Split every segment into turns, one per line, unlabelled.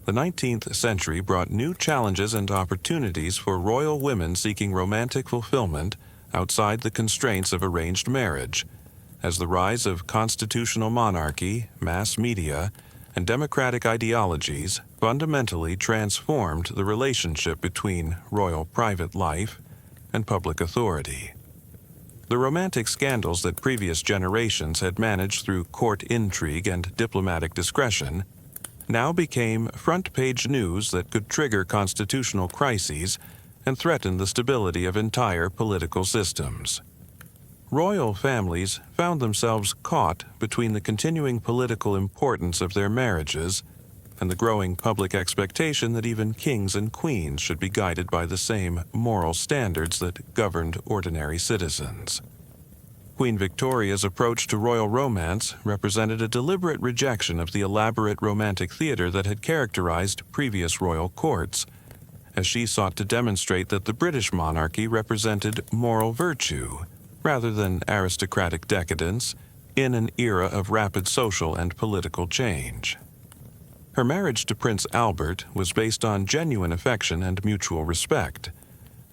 The 19th century brought new challenges and opportunities for royal women seeking romantic fulfillment outside the constraints of arranged marriage, as the rise of constitutional monarchy, mass media, and democratic ideologies fundamentally transformed the relationship between royal private life and public authority. The romantic scandals that previous generations had managed through court intrigue and diplomatic discretion now became front-page news that could trigger constitutional crises and threaten the stability of entire political systems. Royal families found themselves caught between the continuing political importance of their marriages and the growing public expectation that even kings and queens should be guided by the same moral standards that governed ordinary citizens. Queen Victoria's approach to royal romance represented a deliberate rejection of the elaborate romantic theater that had characterized previous royal courts, as she sought to demonstrate that the British monarchy represented moral virtue, rather than aristocratic decadence, in an era of rapid social and political change. Her marriage to Prince Albert was based on genuine affection and mutual respect,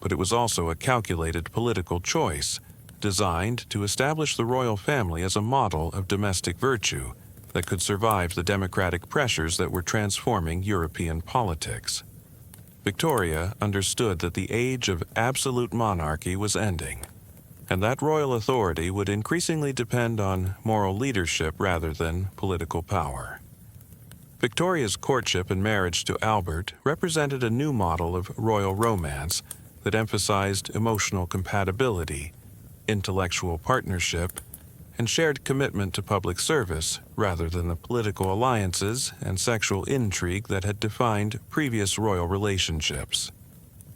but it was also a calculated political choice, designed to establish the royal family as a model of domestic virtue that could survive the democratic pressures that were transforming European politics. Victoria understood that the age of absolute monarchy was ending, and that royal authority would increasingly depend on moral leadership rather than political power. Victoria's courtship and marriage to Albert represented a new model of royal romance that emphasized emotional compatibility, intellectual partnership, and shared commitment to public service rather than the political alliances and sexual intrigue that had defined previous royal relationships.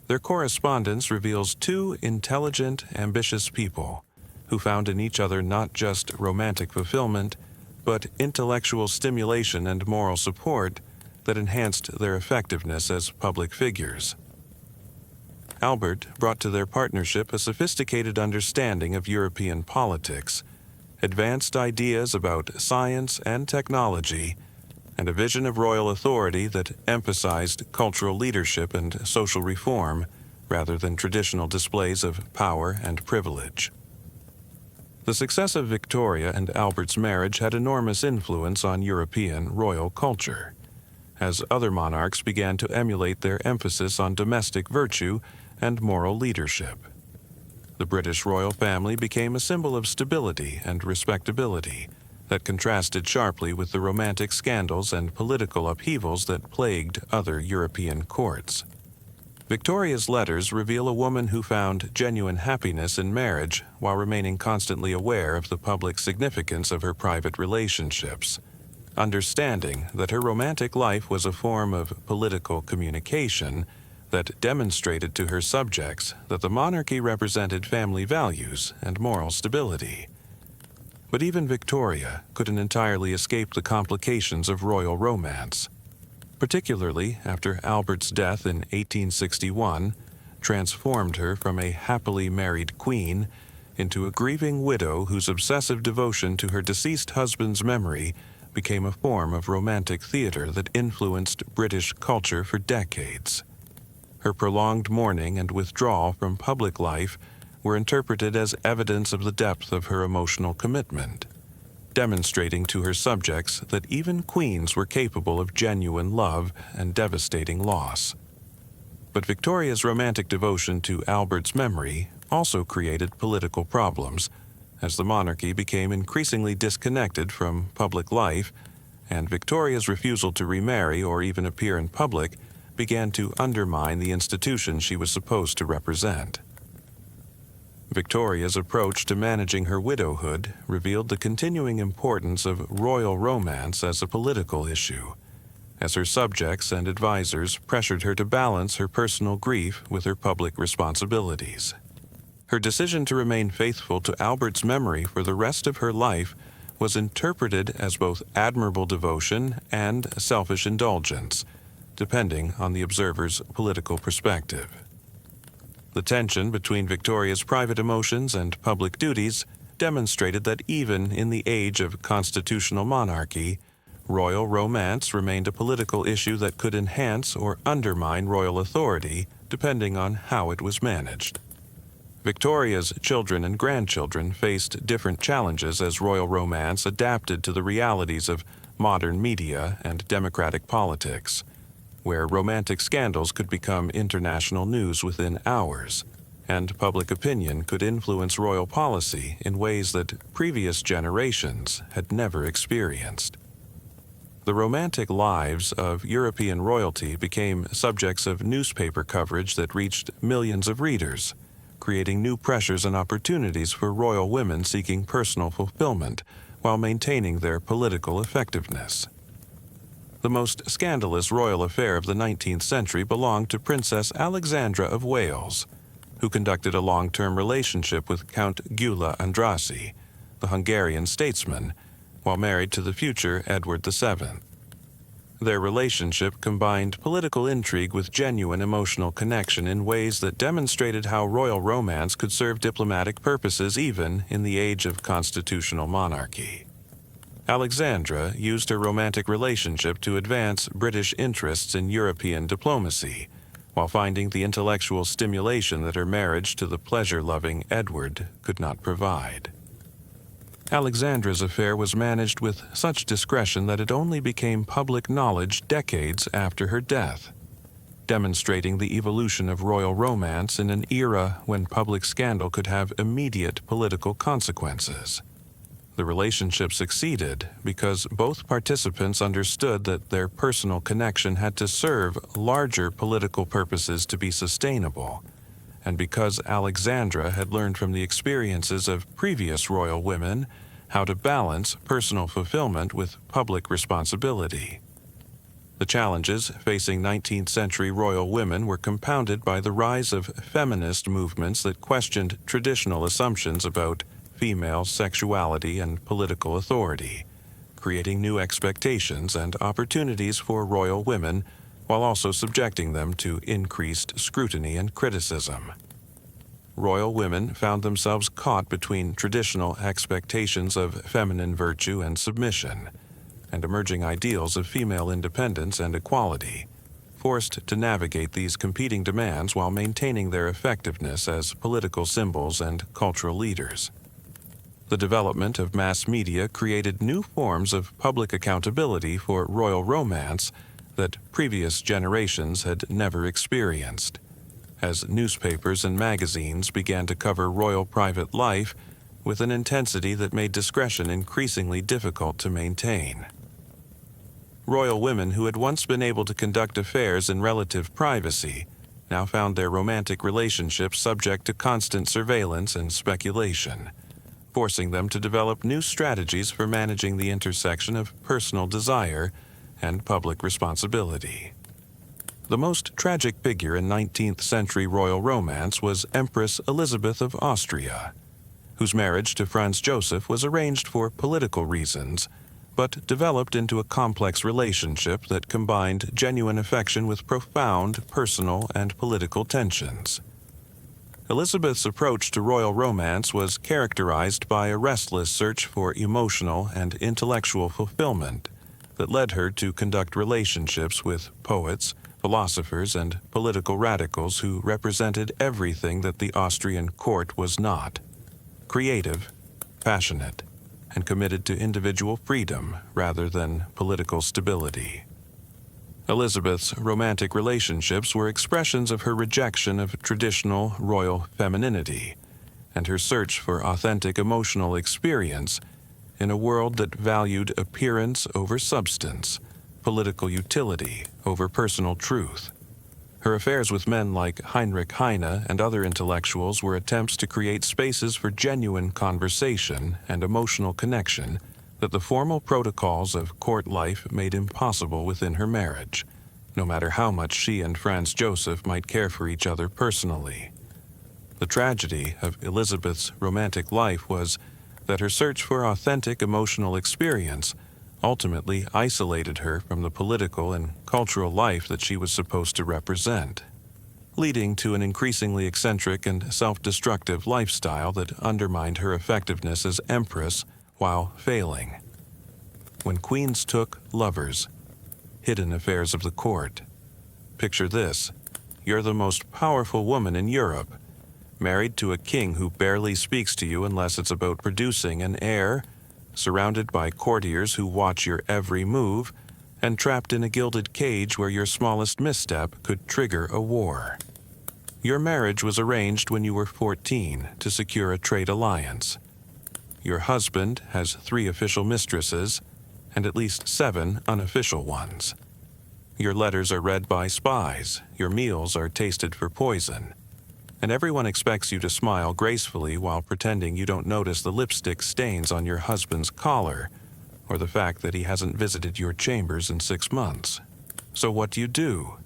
Their correspondence reveals two intelligent, ambitious people who found in each other not just romantic fulfillment, but intellectual stimulation and moral support that enhanced their effectiveness as public figures. Albert brought to their partnership a sophisticated understanding of European politics, advanced ideas about science and technology, and a vision of royal authority that emphasized cultural leadership and social reform rather than traditional displays of power and privilege. The success of Victoria and Albert's marriage had enormous influence on European royal culture, as other monarchs began to emulate their emphasis on domestic virtue and moral leadership. The British royal family became a symbol of stability and respectability that contrasted sharply with the romantic scandals and political upheavals that plagued other European courts. Victoria's letters reveal a woman who found genuine happiness in marriage while remaining constantly aware of the public significance of her private relationships, understanding that her romantic life was a form of political communication that demonstrated to her subjects that the monarchy represented family values and moral stability. But even Victoria couldn't entirely escape the complications of royal romance, particularly after Albert's death in 1861 transformed her from a happily married queen into a grieving widow whose obsessive devotion to her deceased husband's memory became a form of romantic theater that influenced British culture for decades. Her prolonged mourning and withdrawal from public life were interpreted as evidence of the depth of her emotional commitment, demonstrating to her subjects that even queens were capable of genuine love and devastating loss. But Victoria's romantic devotion to Albert's memory also created political problems, as the monarchy became increasingly disconnected from public life, and Victoria's refusal to remarry or even appear in public began to undermine the institution she was supposed to represent. Victoria's approach to managing her widowhood revealed the continuing importance of royal romance as a political issue, as her subjects and advisors pressured her to balance her personal grief with her public responsibilities. Her decision to remain faithful to Albert's memory for the rest of her life was interpreted as both admirable devotion and selfish indulgence, depending on the observer's political perspective. The tension between Victoria's private emotions and public duties demonstrated that even in the age of constitutional monarchy, Royal romance remained a political issue that could enhance or undermine royal authority, depending on how it was managed. Victoria's children and grandchildren faced different challenges as royal romance adapted to the realities of modern media and democratic politics, where romantic scandals could become international news within hours, and public opinion could influence royal policy in ways that previous generations had never experienced. The romantic lives of European royalty became subjects of newspaper coverage that reached millions of readers, creating new pressures and opportunities for royal women seeking personal fulfillment while maintaining their political effectiveness. The most scandalous royal affair of the 19th century belonged to Princess Alexandra of Wales, who conducted a long-term relationship with Count Gyula Andrassy, the Hungarian statesman, while married to the future Edward VII. Their relationship combined political intrigue with genuine emotional connection in ways that demonstrated how royal romance could serve diplomatic purposes even in the age of constitutional monarchy. Alexandra used her romantic relationship to advance British interests in European diplomacy, while finding the intellectual stimulation that her marriage to the pleasure-loving Edward could not provide. Alexandra's affair was managed with such discretion that it only became public knowledge decades after her death, demonstrating the evolution of royal romance in an era when public scandal could have immediate political consequences. The relationship succeeded because both participants understood that their personal connection had to serve larger political purposes to be sustainable, and because Alexandra had learned from the experiences of previous royal women how to balance personal fulfillment with public responsibility. The challenges facing 19th century royal women were compounded by the rise of feminist movements that questioned traditional assumptions about female sexuality and political authority, creating new expectations and opportunities for royal women while also subjecting them to increased scrutiny and criticism. Royal women found themselves caught between traditional expectations of feminine virtue and submission, and emerging ideals of female independence and equality, forced to navigate these competing demands while maintaining their effectiveness as political symbols and cultural leaders. The development of mass media created new forms of public accountability for royal romance that previous generations had never experienced, as newspapers and magazines began to cover royal private life with an intensity that made discretion increasingly difficult to maintain. Royal women who had once been able to conduct affairs in relative privacy now found their romantic relationships subject to constant surveillance and speculation, forcing them to develop new strategies for managing the intersection of personal desire and public responsibility. The most tragic figure in 19th century royal romance was Empress Elizabeth of Austria, whose marriage to Franz Joseph was arranged for political reasons, but developed into a complex relationship that combined genuine affection with profound personal and political tensions. Elizabeth's approach to royal romance was characterized by a restless search for emotional and intellectual fulfillment that led her to conduct relationships with poets, philosophers, and political radicals who represented everything that the Austrian court was not: creative, passionate, and committed to individual freedom rather than political stability. Elizabeth's romantic relationships were expressions of her rejection of traditional royal femininity and her search for authentic emotional experience in a world that valued appearance over substance, political utility over personal truth. Her affairs with men like Heinrich Heine and other intellectuals were attempts to create spaces for genuine conversation and emotional connection that the formal protocols of court life made impossible within her marriage, no matter how much she and Franz Joseph might care for each other personally. The tragedy of Elizabeth's romantic life was that her search for authentic emotional experience ultimately isolated her from the political and cultural life that she was supposed to represent, leading to an increasingly eccentric and self-destructive lifestyle that undermined her effectiveness as empress while failing. when queens took lovers, hidden affairs of the court. Picture this: you're the most powerful woman in Europe, married to a king who barely speaks to you unless it's about producing an heir, surrounded by courtiers who watch your every move, and trapped in a gilded cage where your smallest misstep could trigger a war. Your marriage was arranged when you were 14 to secure a trade alliance. Your husband has 3 official mistresses and at least 7 unofficial ones. Your letters are read by spies, your meals are tasted for poison, and everyone expects you to smile gracefully while pretending you don't notice the lipstick stains on your husband's collar or the fact that he hasn't visited your chambers in 6 months. So what do?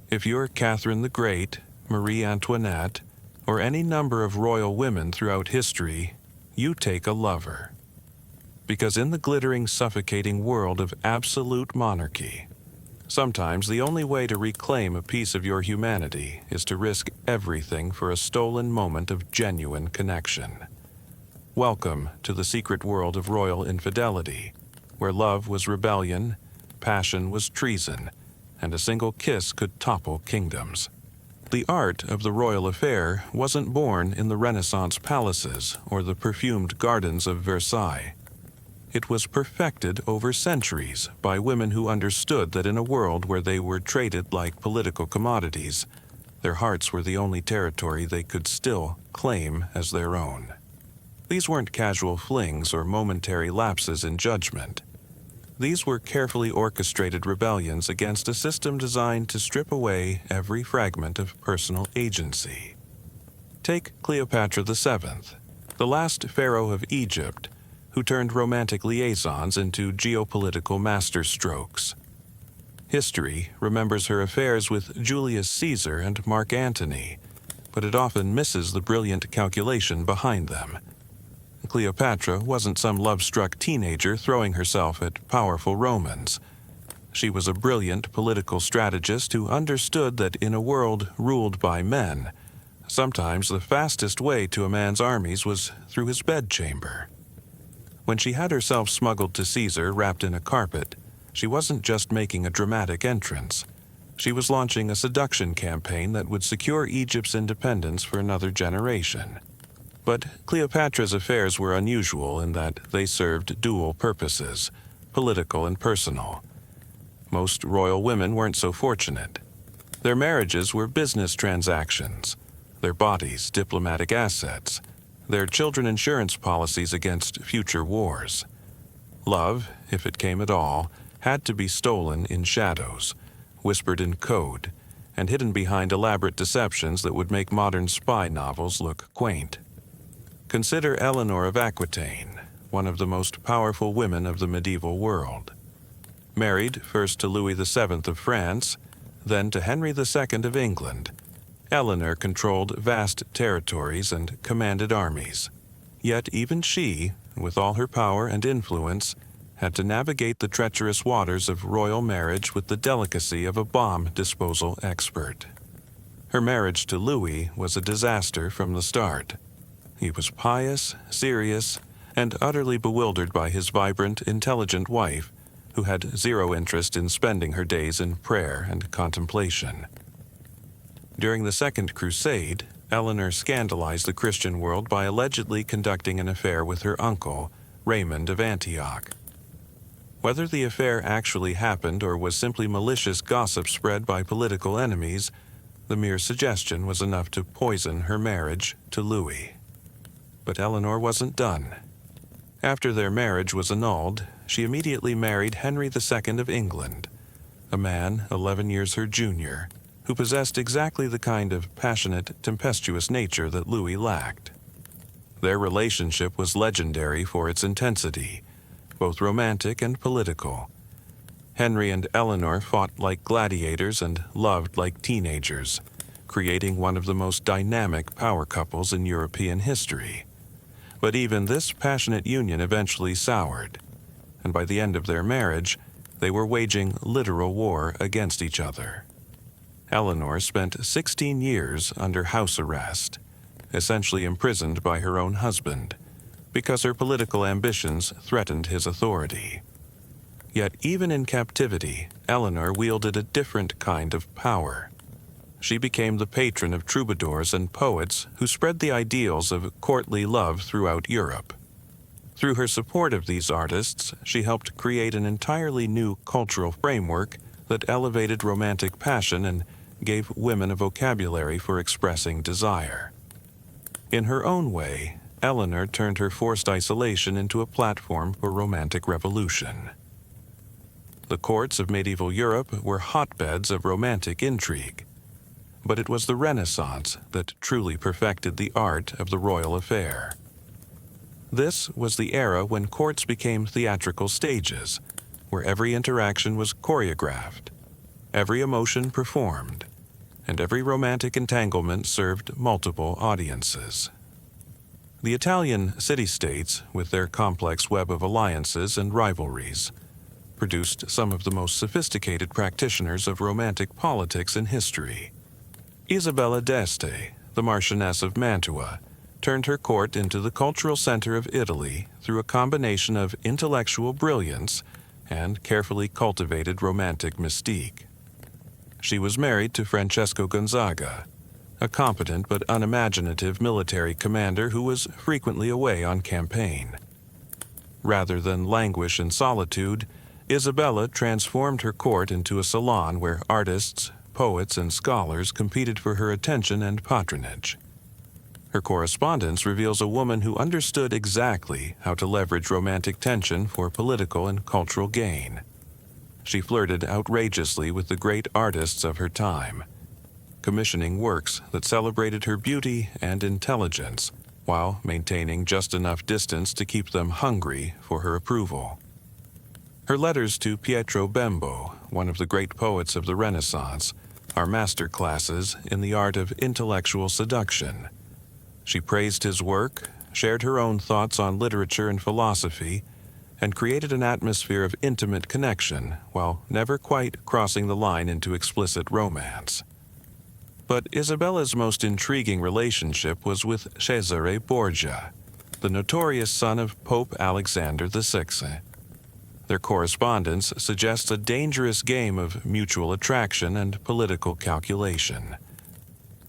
If you're Catherine the Great, Marie Antoinette, or any number of royal women throughout history, you take a lover. Because in the glittering, suffocating world of absolute monarchy, sometimes the only way to reclaim a piece of your humanity is to risk everything for a stolen moment of genuine connection. Welcome to the secret world of royal infidelity, where love was rebellion, passion was treason, and a single kiss could topple kingdoms. The art of the royal affair wasn't born in the Renaissance palaces or the perfumed gardens of Versailles. It was perfected over centuries by women who understood that in a world where they were traded like political commodities, their hearts were the only territory they could still claim as their own. These weren't casual flings or momentary lapses in judgment. These were carefully orchestrated rebellions against a system designed to strip away every fragment of personal agency. Take Cleopatra VII, the last pharaoh of Egypt, who turned romantic liaisons into geopolitical masterstrokes. History remembers her affairs with Julius Caesar and Mark Antony, but it often misses the brilliant calculation behind them. Cleopatra wasn't some love-struck teenager throwing herself at powerful Romans. She was a brilliant political strategist who understood that in a world ruled by men, sometimes the fastest way to a man's armies was through his bedchamber. When she had herself smuggled to Caesar wrapped in a carpet, she wasn't just making a dramatic entrance. She was launching a seduction campaign that would secure Egypt's independence for another generation. But Cleopatra's affairs were unusual in that they served dual purposes, political and personal. Most royal women weren't so fortunate. Their marriages were business transactions, their bodies diplomatic assets, their children insurance policies against future wars. Love, if it came at all, had to be stolen in shadows, whispered in code, and hidden behind elaborate deceptions that would make modern spy novels look quaint. Consider Eleanor of Aquitaine, one of the most powerful women of the medieval world. Married first to Louis VII of France, then to Henry II of England, Eleanor controlled vast territories and commanded armies. Yet even she, with all her power and influence, had to navigate the treacherous waters of royal marriage with the delicacy of a bomb disposal expert. Her marriage to Louis was a disaster from the start. He was pious, serious, and utterly bewildered by his vibrant, intelligent wife, who had zero interest in spending her days in prayer and contemplation. During the Second Crusade, Eleanor scandalized the Christian world by allegedly conducting an affair with her uncle, Raymond of Antioch. Whether the affair actually happened or was simply malicious gossip spread by political enemies, the mere suggestion was enough to poison her marriage to Louis. But Eleanor wasn't done. After their marriage was annulled, she immediately married Henry II of England, a man 11 years her junior, who possessed exactly the kind of passionate, tempestuous nature that Louis lacked. Their relationship was legendary for its intensity, both romantic and political. Henry and Eleanor fought like gladiators and loved like teenagers, creating one of the most dynamic power couples in European history. But even this passionate union eventually soured, and by the end of their marriage, they were waging literal war against each other. Eleanor spent 16 years under house arrest, essentially imprisoned by her own husband, because her political ambitions threatened his authority. Yet even in captivity, Eleanor wielded a different kind of power. She became the patron of troubadours and poets who spread the ideals of courtly love throughout Europe. Through her support of these artists, she helped create an entirely new cultural framework that elevated romantic passion and gave women a vocabulary for expressing desire. In her own way, Eleanor turned her forced isolation into a platform for romantic revolution. The courts of medieval Europe were hotbeds of romantic intrigue, but it was the Renaissance that truly perfected the art of the royal affair. This was the era when courts became theatrical stages, where every interaction was choreographed, every emotion performed, and every romantic entanglement served multiple audiences. The Italian city-states, with their complex web of alliances and rivalries, produced some of the most sophisticated practitioners of romantic politics in history. Isabella d'Este, the Marchioness of Mantua, turned her court into the cultural center of Italy through a combination of intellectual brilliance and carefully cultivated romantic mystique. She was married to Francesco Gonzaga, a competent but unimaginative military commander who was frequently away on campaign. Rather than languish in solitude, Isabella transformed her court into a salon where artists, poets, and scholars competed for her attention and patronage. Her correspondence reveals a woman who understood exactly how to leverage romantic tension for political and cultural gain. She flirted outrageously with the great artists of her time, commissioning works that celebrated her beauty and intelligence while maintaining just enough distance to keep them hungry for her approval. Her letters to Pietro Bembo, one of the great poets of the Renaissance, are master classes in the art of intellectual seduction. She praised his work, shared her own thoughts on literature and philosophy, and created an atmosphere of intimate connection while never quite crossing the line into explicit romance. But Isabella's most intriguing relationship was with Cesare Borgia, the notorious son of Pope Alexander VI. Their correspondence suggests a dangerous game of mutual attraction and political calculation.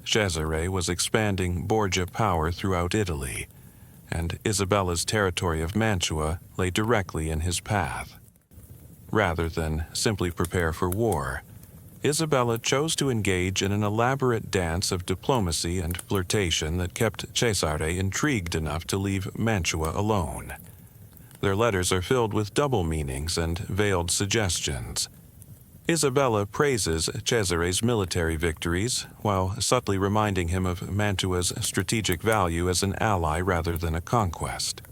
Cesare was expanding Borgia power throughout Italy, and Isabella's territory of Mantua lay directly in his path. Rather than simply prepare for war, Isabella chose to engage in an elaborate dance of diplomacy and flirtation that kept Cesare intrigued enough to leave Mantua alone. Their letters are filled with double meanings and veiled suggestions. Isabella praises Cesare's military victories, while subtly reminding him of Mantua's strategic value as an ally rather than a conquest.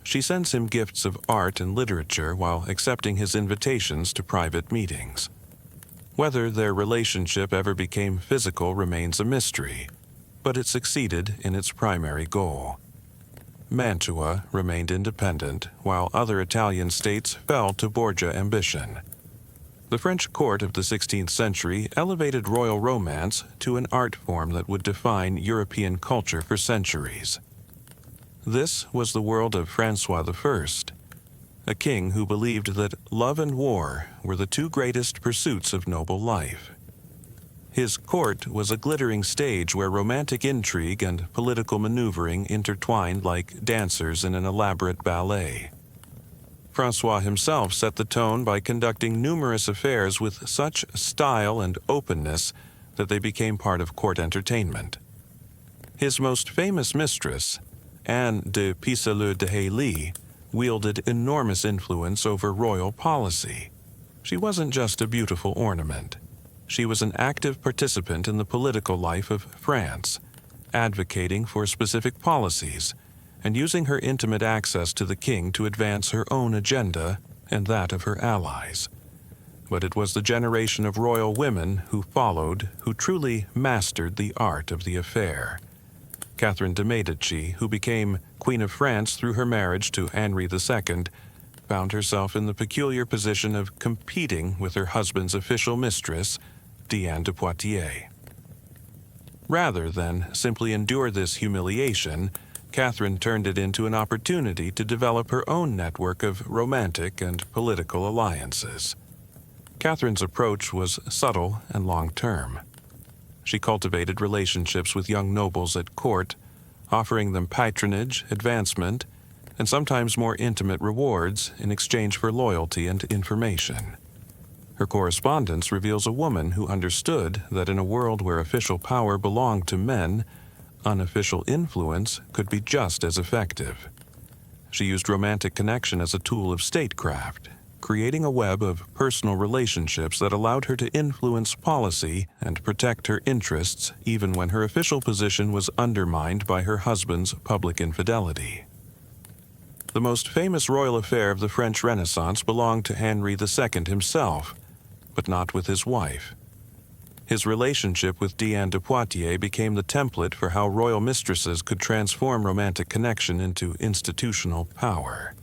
She sends him gifts of art and literature while accepting his invitations to private meetings. Whether their relationship ever became physical remains a mystery, but it succeeded in its primary goal. Mantua remained independent, while other Italian states fell to Borgia ambition. The French court of the 16th century elevated royal romance to an art form that would define European culture for centuries. This was the world of François I, a king who believed that love and war were the two greatest pursuits of noble life. His court was a glittering stage where romantic intrigue and political maneuvering intertwined like dancers in an elaborate ballet. François himself set the tone by conducting numerous affairs with such style and openness that they became part of court entertainment. His most famous mistress, Anne de Pisseleu de Hailly, wielded enormous influence over royal policy. She wasn't just a beautiful ornament. She was an active participant in the political life of France, advocating for specific policies and using her intimate access to the king to advance her own agenda and that of her allies. But it was the generation of royal women who followed who truly mastered the art of the affair. Catherine de' Medici, who became Queen of France through her marriage to Henri II, found herself in the peculiar position of competing with her husband's official mistress, Diane de Poitiers. Rather than simply endure this humiliation, Catherine turned it into an opportunity to develop her own network of romantic and political alliances. Catherine's approach was subtle and long-term. She cultivated relationships with young nobles at court, offering them patronage, advancement, and sometimes more intimate rewards in exchange for loyalty and information. Her correspondence reveals a woman who understood that in a world where official power belonged to men, unofficial influence could be just as effective. She used romantic connection as a tool of statecraft, creating a web of personal relationships that allowed her to influence policy and protect her interests even when her official position was undermined by her husband's public infidelity. The most famous royal affair of the French Renaissance belonged to Henry II himself, but not with his wife. His relationship with Diane de Poitiers became the template for how royal mistresses could transform romantic connection into institutional power.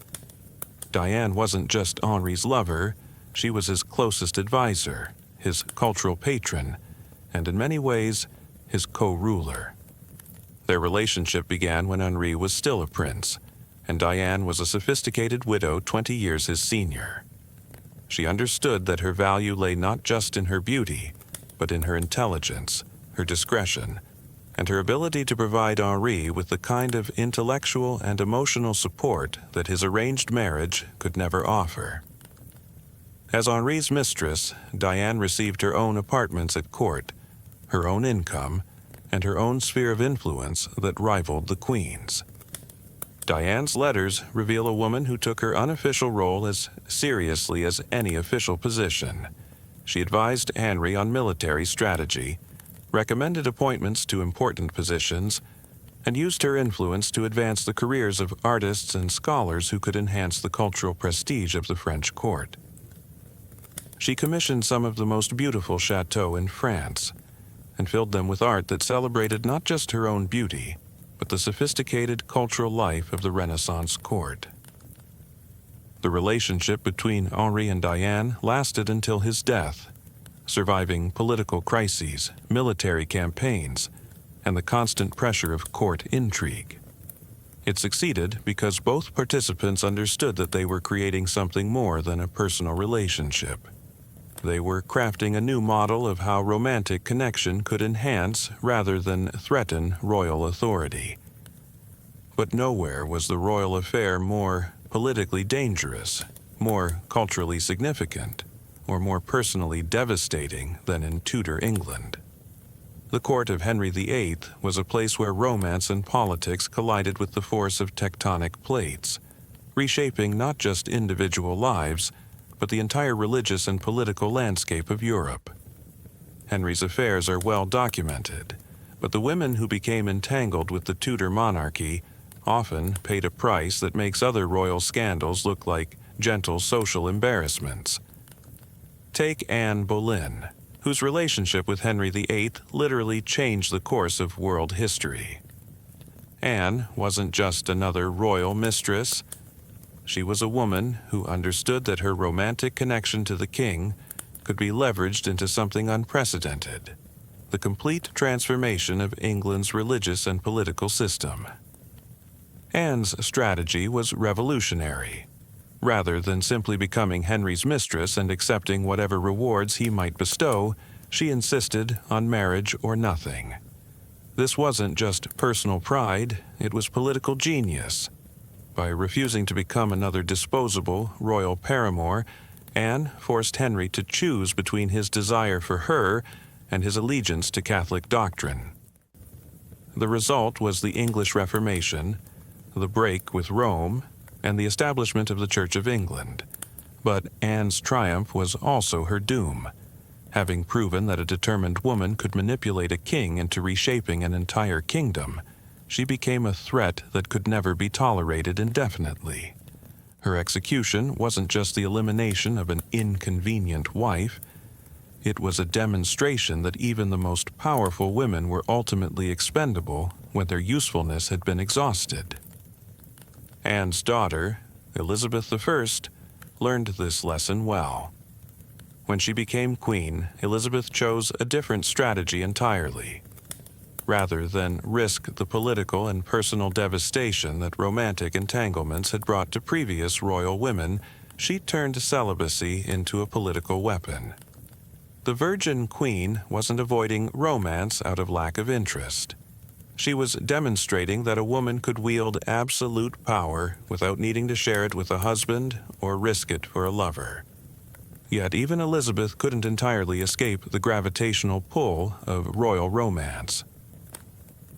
Diane wasn't just Henri's lover, she was his closest advisor, his cultural patron, and in many ways, his co-ruler. Their relationship began when Henri was still a prince, and Diane was a sophisticated widow 20 years his senior. She understood that her value lay not just in her beauty, but in her intelligence, her discretion, and her ability to provide Henri with the kind of intellectual and emotional support that his arranged marriage could never offer. As Henri's mistress, Diane received her own apartments at court, her own income, and her own sphere of influence that rivaled the Queen's. Diane's letters reveal a woman who took her unofficial role as seriously as any official position. She advised Henry on military strategy, recommended appointments to important positions, and used her influence to advance the careers of artists and scholars who could enhance the cultural prestige of the French court. She commissioned some of the most beautiful chateaux in France, and filled them with art that celebrated not just her own beauty, but the sophisticated cultural life of the Renaissance court. The relationship between Henri and Diane lasted until his death, surviving political crises, military campaigns, and the constant pressure of court intrigue. It succeeded because both participants understood that they were creating something more than a personal relationship. They were crafting a new model of how romantic connection could enhance rather than threaten royal authority. But nowhere was the royal affair more politically dangerous, more culturally significant, or more personally devastating than in Tudor England. The court of Henry VIII was a place where romance and politics collided with the force of tectonic plates, reshaping not just individual lives, but the entire religious and political landscape of Europe. Henry's affairs are well documented, but the women who became entangled with the Tudor monarchy often paid a price that makes other royal scandals look like gentle social embarrassments. Take Anne Boleyn, whose relationship with Henry VIII literally changed the course of world history. Anne wasn't just another royal mistress. She was a woman who understood that her romantic connection to the king could be leveraged into something unprecedented, the complete transformation of England's religious and political system. Anne's strategy was revolutionary. Rather than simply becoming Henry's mistress and accepting whatever rewards he might bestow, she insisted on marriage or nothing. This wasn't just personal pride, it was political genius. By refusing to become another disposable royal paramour, Anne forced Henry to choose between his desire for her and his allegiance to Catholic doctrine. The result was the English Reformation, the break with Rome, and the establishment of the Church of England. But Anne's triumph was also her doom. Having proven that a determined woman could manipulate a king into reshaping an entire kingdom, she became a threat that could never be tolerated indefinitely. Her execution wasn't just the elimination of an inconvenient wife, it was a demonstration that even the most powerful women were ultimately expendable when their usefulness had been exhausted. Anne's daughter, Elizabeth I, learned this lesson well. When she became queen, Elizabeth chose a different strategy entirely. Rather than risk the political and personal devastation that romantic entanglements had brought to previous royal women, she turned celibacy into a political weapon. The Virgin Queen wasn't avoiding romance out of lack of interest. She was demonstrating that a woman could wield absolute power without needing to share it with a husband or risk it for a lover. Yet even Elizabeth couldn't entirely escape the gravitational pull of royal romance.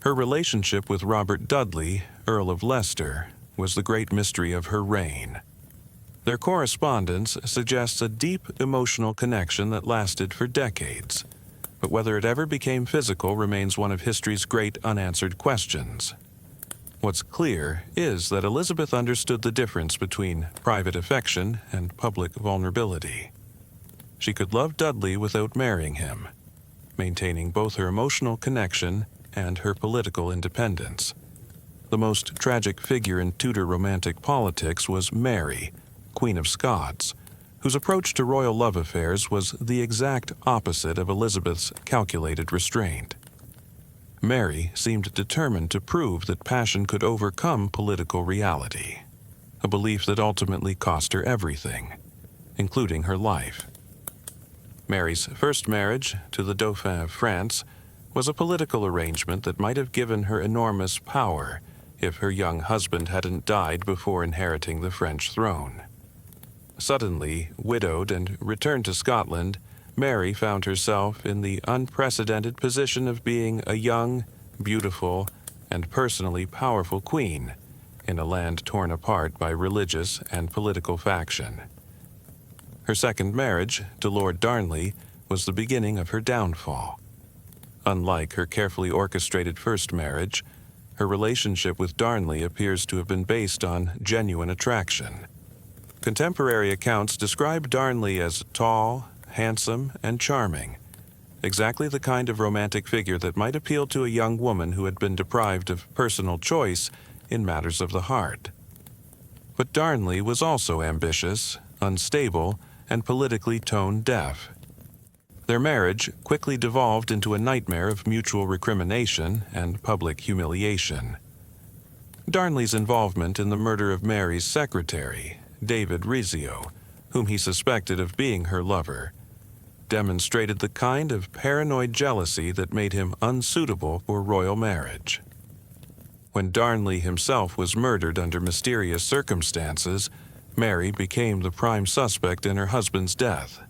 Her relationship with Robert Dudley, Earl of Leicester, was the great mystery of her reign. Their correspondence suggests a deep emotional connection that lasted for decades, but whether it ever became physical remains one of history's great unanswered questions. What's clear is that Elizabeth understood the difference between private affection and public vulnerability. She could love Dudley without marrying him, maintaining both her emotional connection and her political independence. The most tragic figure in Tudor romantic politics was Mary, Queen of Scots, whose approach to royal love affairs was the exact opposite of Elizabeth's calculated restraint. Mary seemed determined to prove that passion could overcome political reality, a belief that ultimately cost her everything, including her life. Mary's first marriage to the Dauphin of France was a political arrangement that might have given her enormous power if her young husband hadn't died before inheriting the French throne. Suddenly widowed and returned to Scotland, Mary found herself in the unprecedented position of being a young, beautiful, and personally powerful queen in a land torn apart by religious and political faction. Her second marriage to Lord Darnley was the beginning of her downfall. Unlike her carefully orchestrated first marriage, her relationship with Darnley appears to have been based on genuine attraction. Contemporary accounts describe Darnley as tall, handsome, and charming, exactly the kind of romantic figure that might appeal to a young woman who had been deprived of personal choice in matters of the heart. But Darnley was also ambitious, unstable, and politically tone-deaf. Their marriage quickly devolved into a nightmare of mutual recrimination and public humiliation. Darnley's involvement in the murder of Mary's secretary, David Rizzio, whom he suspected of being her lover, demonstrated the kind of paranoid jealousy that made him unsuitable for royal marriage. When Darnley himself was murdered under mysterious circumstances, Mary became the prime suspect in her husband's death.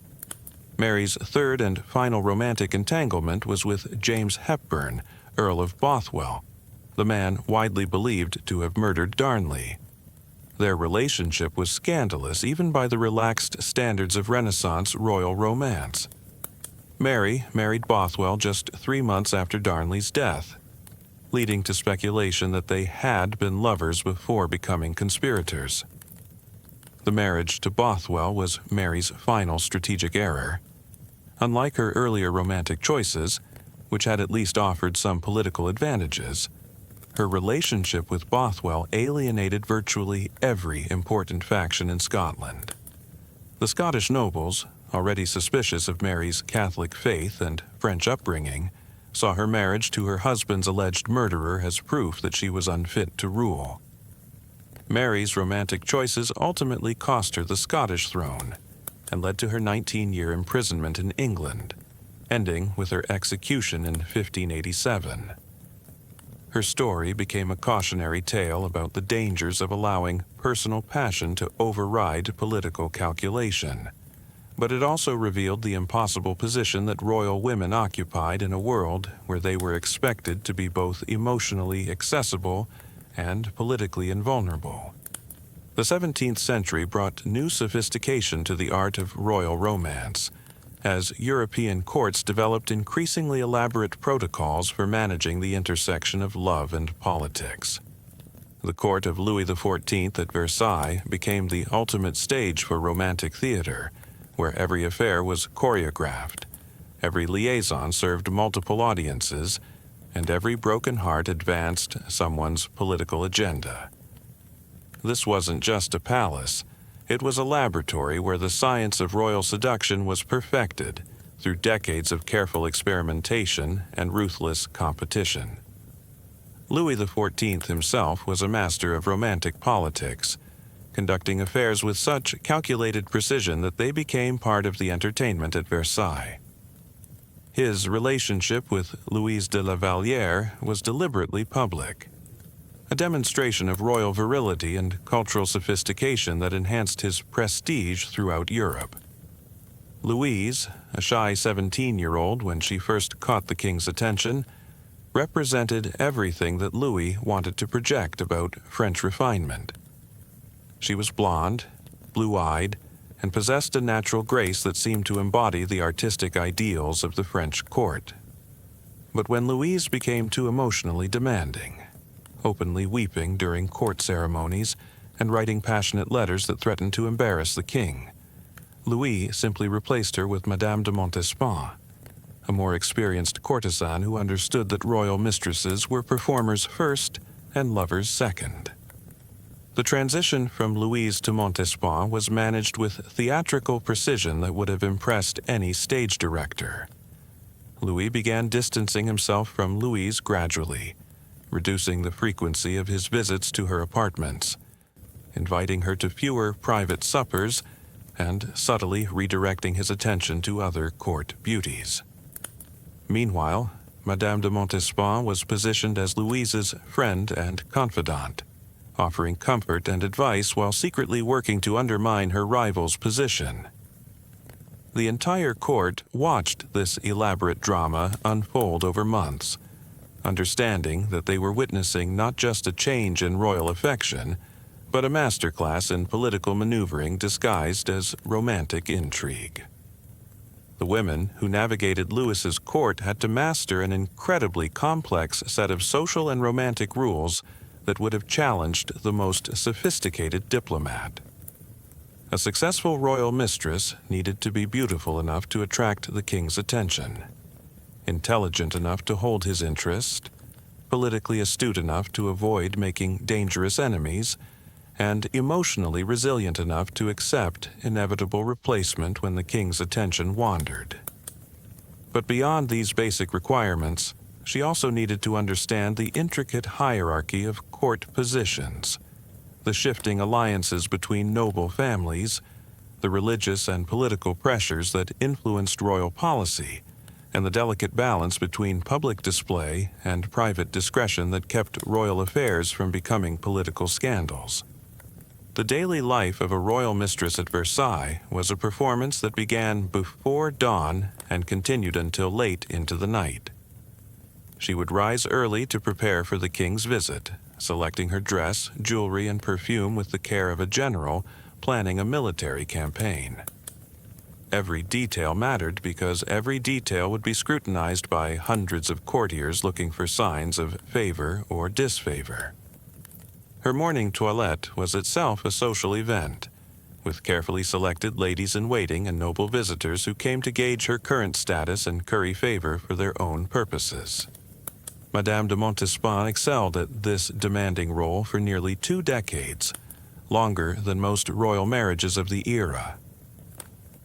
Mary's third and final romantic entanglement was with James Hepburn, Earl of Bothwell, the man widely believed to have murdered Darnley. Their relationship was scandalous even by the relaxed standards of Renaissance royal romance. Mary married Bothwell just 3 months after Darnley's death, leading to speculation that they had been lovers before becoming conspirators. The marriage to Bothwell was Mary's final strategic error. Unlike her earlier romantic choices, which had at least offered some political advantages, her relationship with Bothwell alienated virtually every important faction in Scotland. The Scottish nobles, already suspicious of Mary's Catholic faith and French upbringing, saw her marriage to her husband's alleged murderer as proof that she was unfit to rule. Mary's romantic choices ultimately cost her the Scottish throne and led to her 19-year imprisonment in England, ending with her execution in 1587. Her story became a cautionary tale about the dangers of allowing personal passion to override political calculation. But it also revealed the impossible position that royal women occupied in a world where they were expected to be both emotionally accessible and politically invulnerable. The 17th century brought new sophistication to the art of royal romance, as European courts developed increasingly elaborate protocols for managing the intersection of love and politics. The court of Louis XIV at Versailles became the ultimate stage for romantic theater, where every affair was choreographed, every liaison served multiple audiences, and every broken heart advanced someone's political agenda. This wasn't just a palace. It was a laboratory where the science of royal seduction was perfected through decades of careful experimentation and ruthless competition. Louis XIV himself was a master of romantic politics, conducting affairs with such calculated precision that they became part of the entertainment at Versailles. His relationship with Louise de la Vallière was deliberately public, a demonstration of royal virility and cultural sophistication that enhanced his prestige throughout Europe. Louise, a shy 17-year-old when she first caught the king's attention, represented everything that Louis wanted to project about French refinement. She was blonde, blue-eyed, and possessed a natural grace that seemed to embody the artistic ideals of the French court. But when Louise became too emotionally demanding, openly weeping during court ceremonies and writing passionate letters that threatened to embarrass the king, Louis simply replaced her with Madame de Montespan, a more experienced courtesan who understood that royal mistresses were performers first and lovers second. The transition from Louise to Montespan was managed with theatrical precision that would have impressed any stage director. Louis began distancing himself from Louise gradually, reducing the frequency of his visits to her apartments, inviting her to fewer private suppers, and subtly redirecting his attention to other court beauties. Meanwhile, Madame de Montespan was positioned as Louise's friend and confidant, offering comfort and advice while secretly working to undermine her rival's position. The entire court watched this elaborate drama unfold over months, understanding that they were witnessing not just a change in royal affection, but a masterclass in political maneuvering disguised as romantic intrigue. The women who navigated Louis's court had to master an incredibly complex set of social and romantic rules that would have challenged the most sophisticated diplomat. A successful royal mistress needed to be beautiful enough to attract the king's attention, intelligent enough to hold his interest, politically astute enough to avoid making dangerous enemies, and emotionally resilient enough to accept inevitable replacement when the king's attention wandered. But beyond these basic requirements, she also needed to understand the intricate hierarchy of court positions, the shifting alliances between noble families, the religious and political pressures that influenced royal policy, and the delicate balance between public display and private discretion that kept royal affairs from becoming political scandals. The daily life of a royal mistress at Versailles was a performance that began before dawn and continued until late into the night. She would rise early to prepare for the king's visit, selecting her dress, jewelry, and perfume with the care of a general planning a military campaign. Every detail mattered because every detail would be scrutinized by hundreds of courtiers looking for signs of favor or disfavor. Her morning toilette was itself a social event, with carefully selected ladies-in-waiting and noble visitors who came to gauge her current status and curry favor for their own purposes. Madame de Montespan excelled at this demanding role for nearly 2 decades, longer than most royal marriages of the era.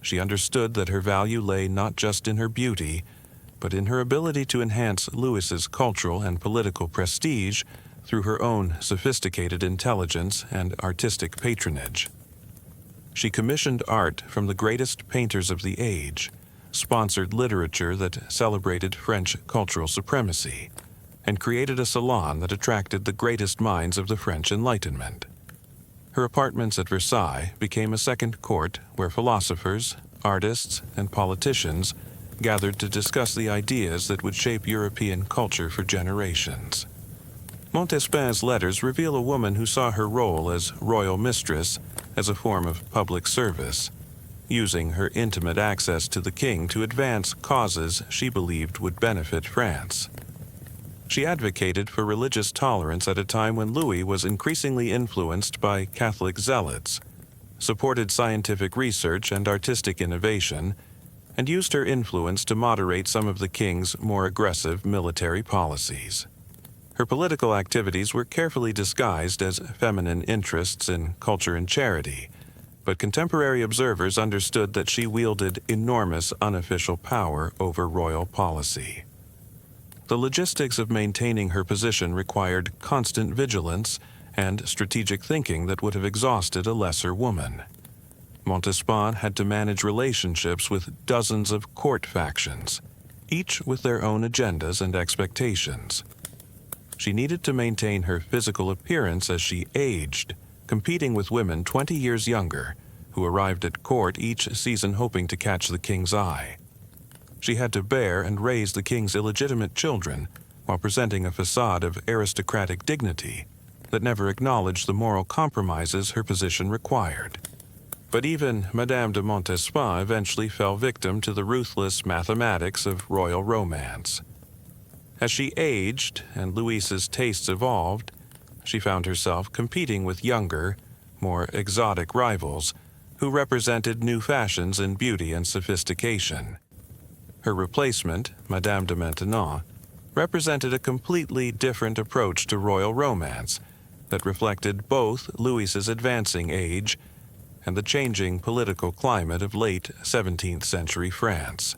She understood that her value lay not just in her beauty, but in her ability to enhance Louis's cultural and political prestige through her own sophisticated intelligence and artistic patronage. She commissioned art from the greatest painters of the age, sponsored literature that celebrated French cultural supremacy, and created a salon that attracted the greatest minds of the French Enlightenment. Her apartments at Versailles became a second court where philosophers, artists, and politicians gathered to discuss the ideas that would shape European culture for generations. Montespan's letters reveal a woman who saw her role as royal mistress as a form of public service, using her intimate access to the king to advance causes she believed would benefit France. She advocated for religious tolerance at a time when Louis was increasingly influenced by Catholic zealots, supported scientific research and artistic innovation, and used her influence to moderate some of the king's more aggressive military policies. Her political activities were carefully disguised as feminine interests in culture and charity, but contemporary observers understood that she wielded enormous unofficial power over royal policy. The logistics of maintaining her position required constant vigilance and strategic thinking that would have exhausted a lesser woman. Montespan had to manage relationships with dozens of court factions, each with their own agendas and expectations. She needed to maintain her physical appearance as she aged, competing with women 20 years younger, who arrived at court each season hoping to catch the king's eye. She had to bear and raise the king's illegitimate children while presenting a facade of aristocratic dignity that never acknowledged the moral compromises her position required. But even Madame de Montespan eventually fell victim to the ruthless mathematics of royal romance. As she aged and Louise's tastes evolved, she found herself competing with younger, more exotic rivals who represented new fashions in beauty and sophistication. Her replacement, Madame de Maintenon, represented a completely different approach to royal romance that reflected both Louis's advancing age and the changing political climate of late 17th century France.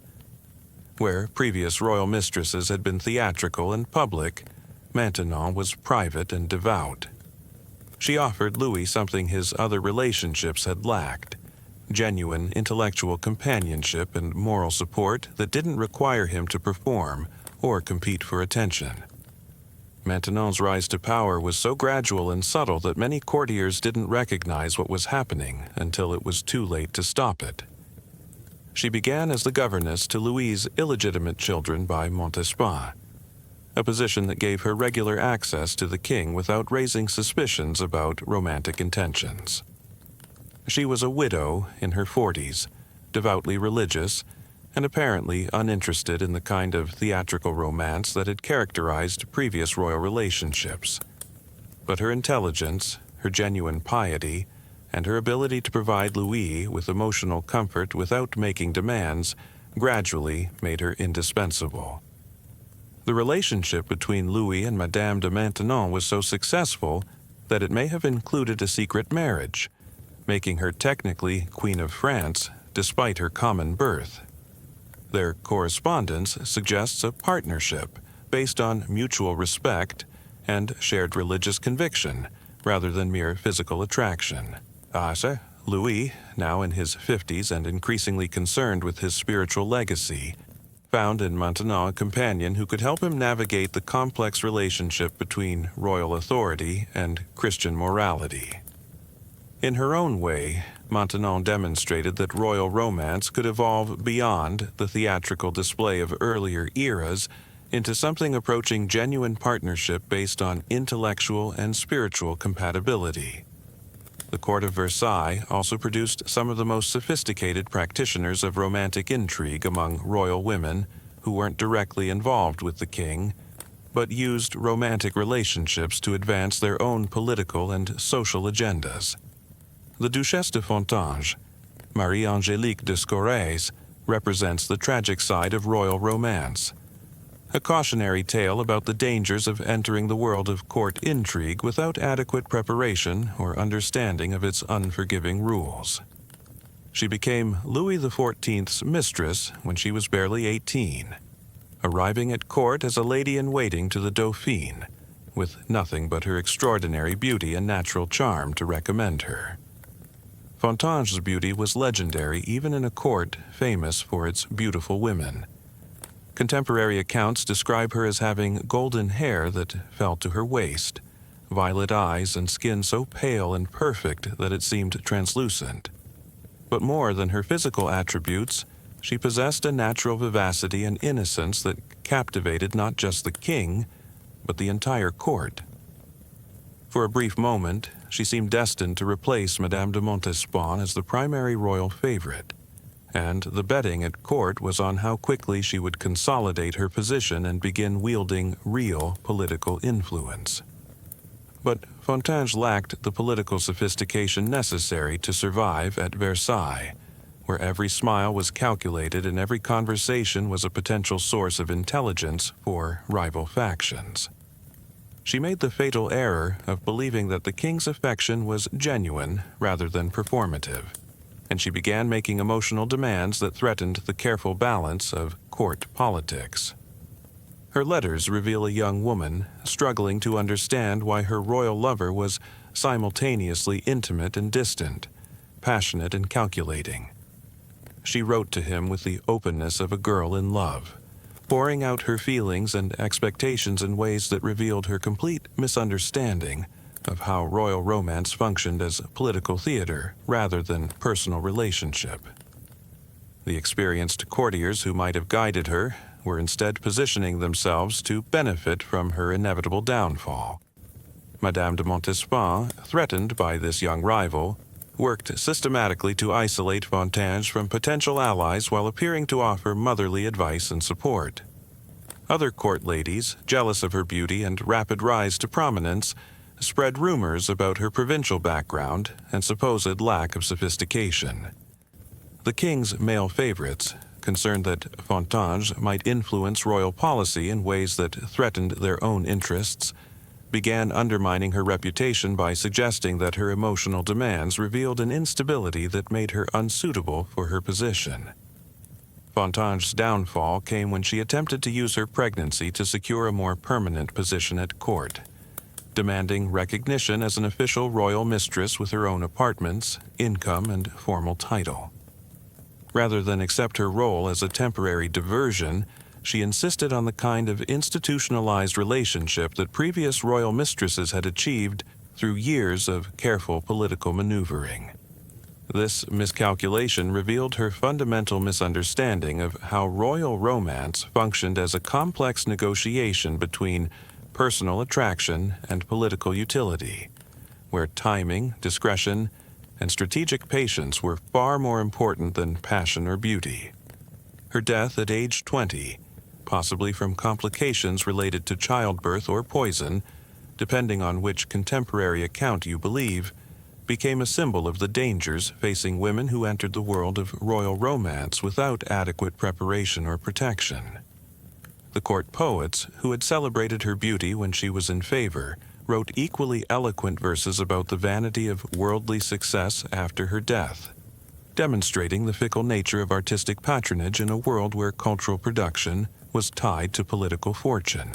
Where previous royal mistresses had been theatrical and public, Maintenon was private and devout. She offered Louis something his other relationships had lacked: genuine intellectual companionship and moral support that didn't require him to perform or compete for attention. Maintenon's rise to power was so gradual and subtle that many courtiers didn't recognize what was happening until it was too late to stop it. She began as the governess to Louis's illegitimate children by Montespan, a position that gave her regular access to the king without raising suspicions about romantic intentions. She was a widow in her 40s, devoutly religious, and apparently uninterested in the kind of theatrical romance that had characterized previous royal relationships. But her intelligence, her genuine piety, and her ability to provide Louis with emotional comfort without making demands gradually made her indispensable. The relationship between Louis and Madame de Maintenon was so successful that it may have included a secret marriage, making her technically Queen of France despite her common birth. Their correspondence suggests a partnership based on mutual respect and shared religious conviction rather than mere physical attraction. Louis, now in his 50s and increasingly concerned with his spiritual legacy, found in Maintenon a companion who could help him navigate the complex relationship between royal authority and Christian morality. In her own way, Maintenon demonstrated that royal romance could evolve beyond the theatrical display of earlier eras into something approaching genuine partnership based on intellectual and spiritual compatibility. The court of Versailles also produced some of the most sophisticated practitioners of romantic intrigue among royal women who weren't directly involved with the king, but used romantic relationships to advance their own political and social agendas. The Duchesse de Fontanges, Marie-Angélique de Scorays, represents the tragic side of royal romance, a cautionary tale about the dangers of entering the world of court intrigue without adequate preparation or understanding of its unforgiving rules. She became Louis XIV's mistress when she was barely 18, arriving at court as a lady-in-waiting to the Dauphin, with nothing but her extraordinary beauty and natural charm to recommend her. Fontanges' beauty was legendary even in a court famous for its beautiful women. Contemporary accounts describe her as having golden hair that fell to her waist, violet eyes, and skin so pale and perfect that it seemed translucent. But more than her physical attributes, she possessed a natural vivacity and innocence that captivated not just the king, but the entire court. For a brief moment, she seemed destined to replace Madame de Montespan as the primary royal favorite, and the betting at court was on how quickly she would consolidate her position and begin wielding real political influence. But Fontanges lacked the political sophistication necessary to survive at Versailles, where every smile was calculated and every conversation was a potential source of intelligence for rival factions. she made the fatal error of believing that the king's affection was genuine rather than performative, and she began making emotional demands that threatened the careful balance of court politics. Her letters reveal a young woman struggling to understand why her royal lover was simultaneously intimate and distant, passionate and calculating. She wrote to him with the openness of a girl in love, pouring out her feelings and expectations in ways that revealed her complete misunderstanding of how royal romance functioned as political theater rather than personal relationship. The experienced courtiers who might have guided her were instead positioning themselves to benefit from her inevitable downfall. Madame de Montespan, threatened by this young rival, worked systematically to isolate Fontanges from potential allies while appearing to offer motherly advice and support. Other court ladies, jealous of her beauty and rapid rise to prominence, spread rumors about her provincial background and supposed lack of sophistication. The king's male favorites, concerned that Fontanges might influence royal policy in ways that threatened their own interests, began undermining her reputation by suggesting that her emotional demands revealed an instability that made her unsuitable for her position. Fontanges' downfall came when she attempted to use her pregnancy to secure a more permanent position at court, demanding recognition as an official royal mistress with her own apartments, income, and formal title. Rather than accept her role as a temporary diversion, she insisted on the kind of institutionalized relationship that previous royal mistresses had achieved through years of careful political maneuvering. This miscalculation revealed her fundamental misunderstanding of how royal romance functioned as a complex negotiation between personal attraction and political utility, where timing, discretion, and strategic patience were far more important than passion or beauty. Her death at age 20, possibly from complications related to childbirth or poison, depending on which contemporary account you believe, became a symbol of the dangers facing women who entered the world of royal romance without adequate preparation or protection. The court poets, who had celebrated her beauty when she was in favor, wrote equally eloquent verses about the vanity of worldly success after her death, demonstrating the fickle nature of artistic patronage in a world where cultural production was tied to political fortune.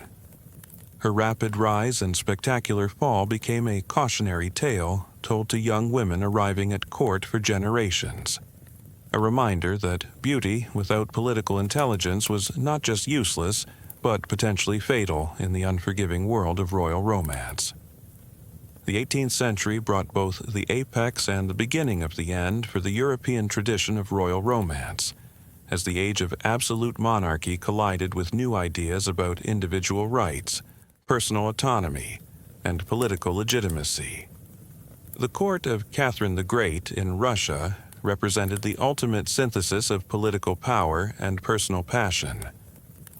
Her rapid rise and spectacular fall became a cautionary tale told to young women arriving at court for generations, a reminder that beauty without political intelligence was not just useless, but potentially fatal in the unforgiving world of royal romance. The 18th century brought both the apex and the beginning of the end for the European tradition of royal romance, as the age of absolute monarchy collided with new ideas about individual rights, personal autonomy, and political legitimacy. The court of Catherine the Great in Russia represented the ultimate synthesis of political power and personal passion,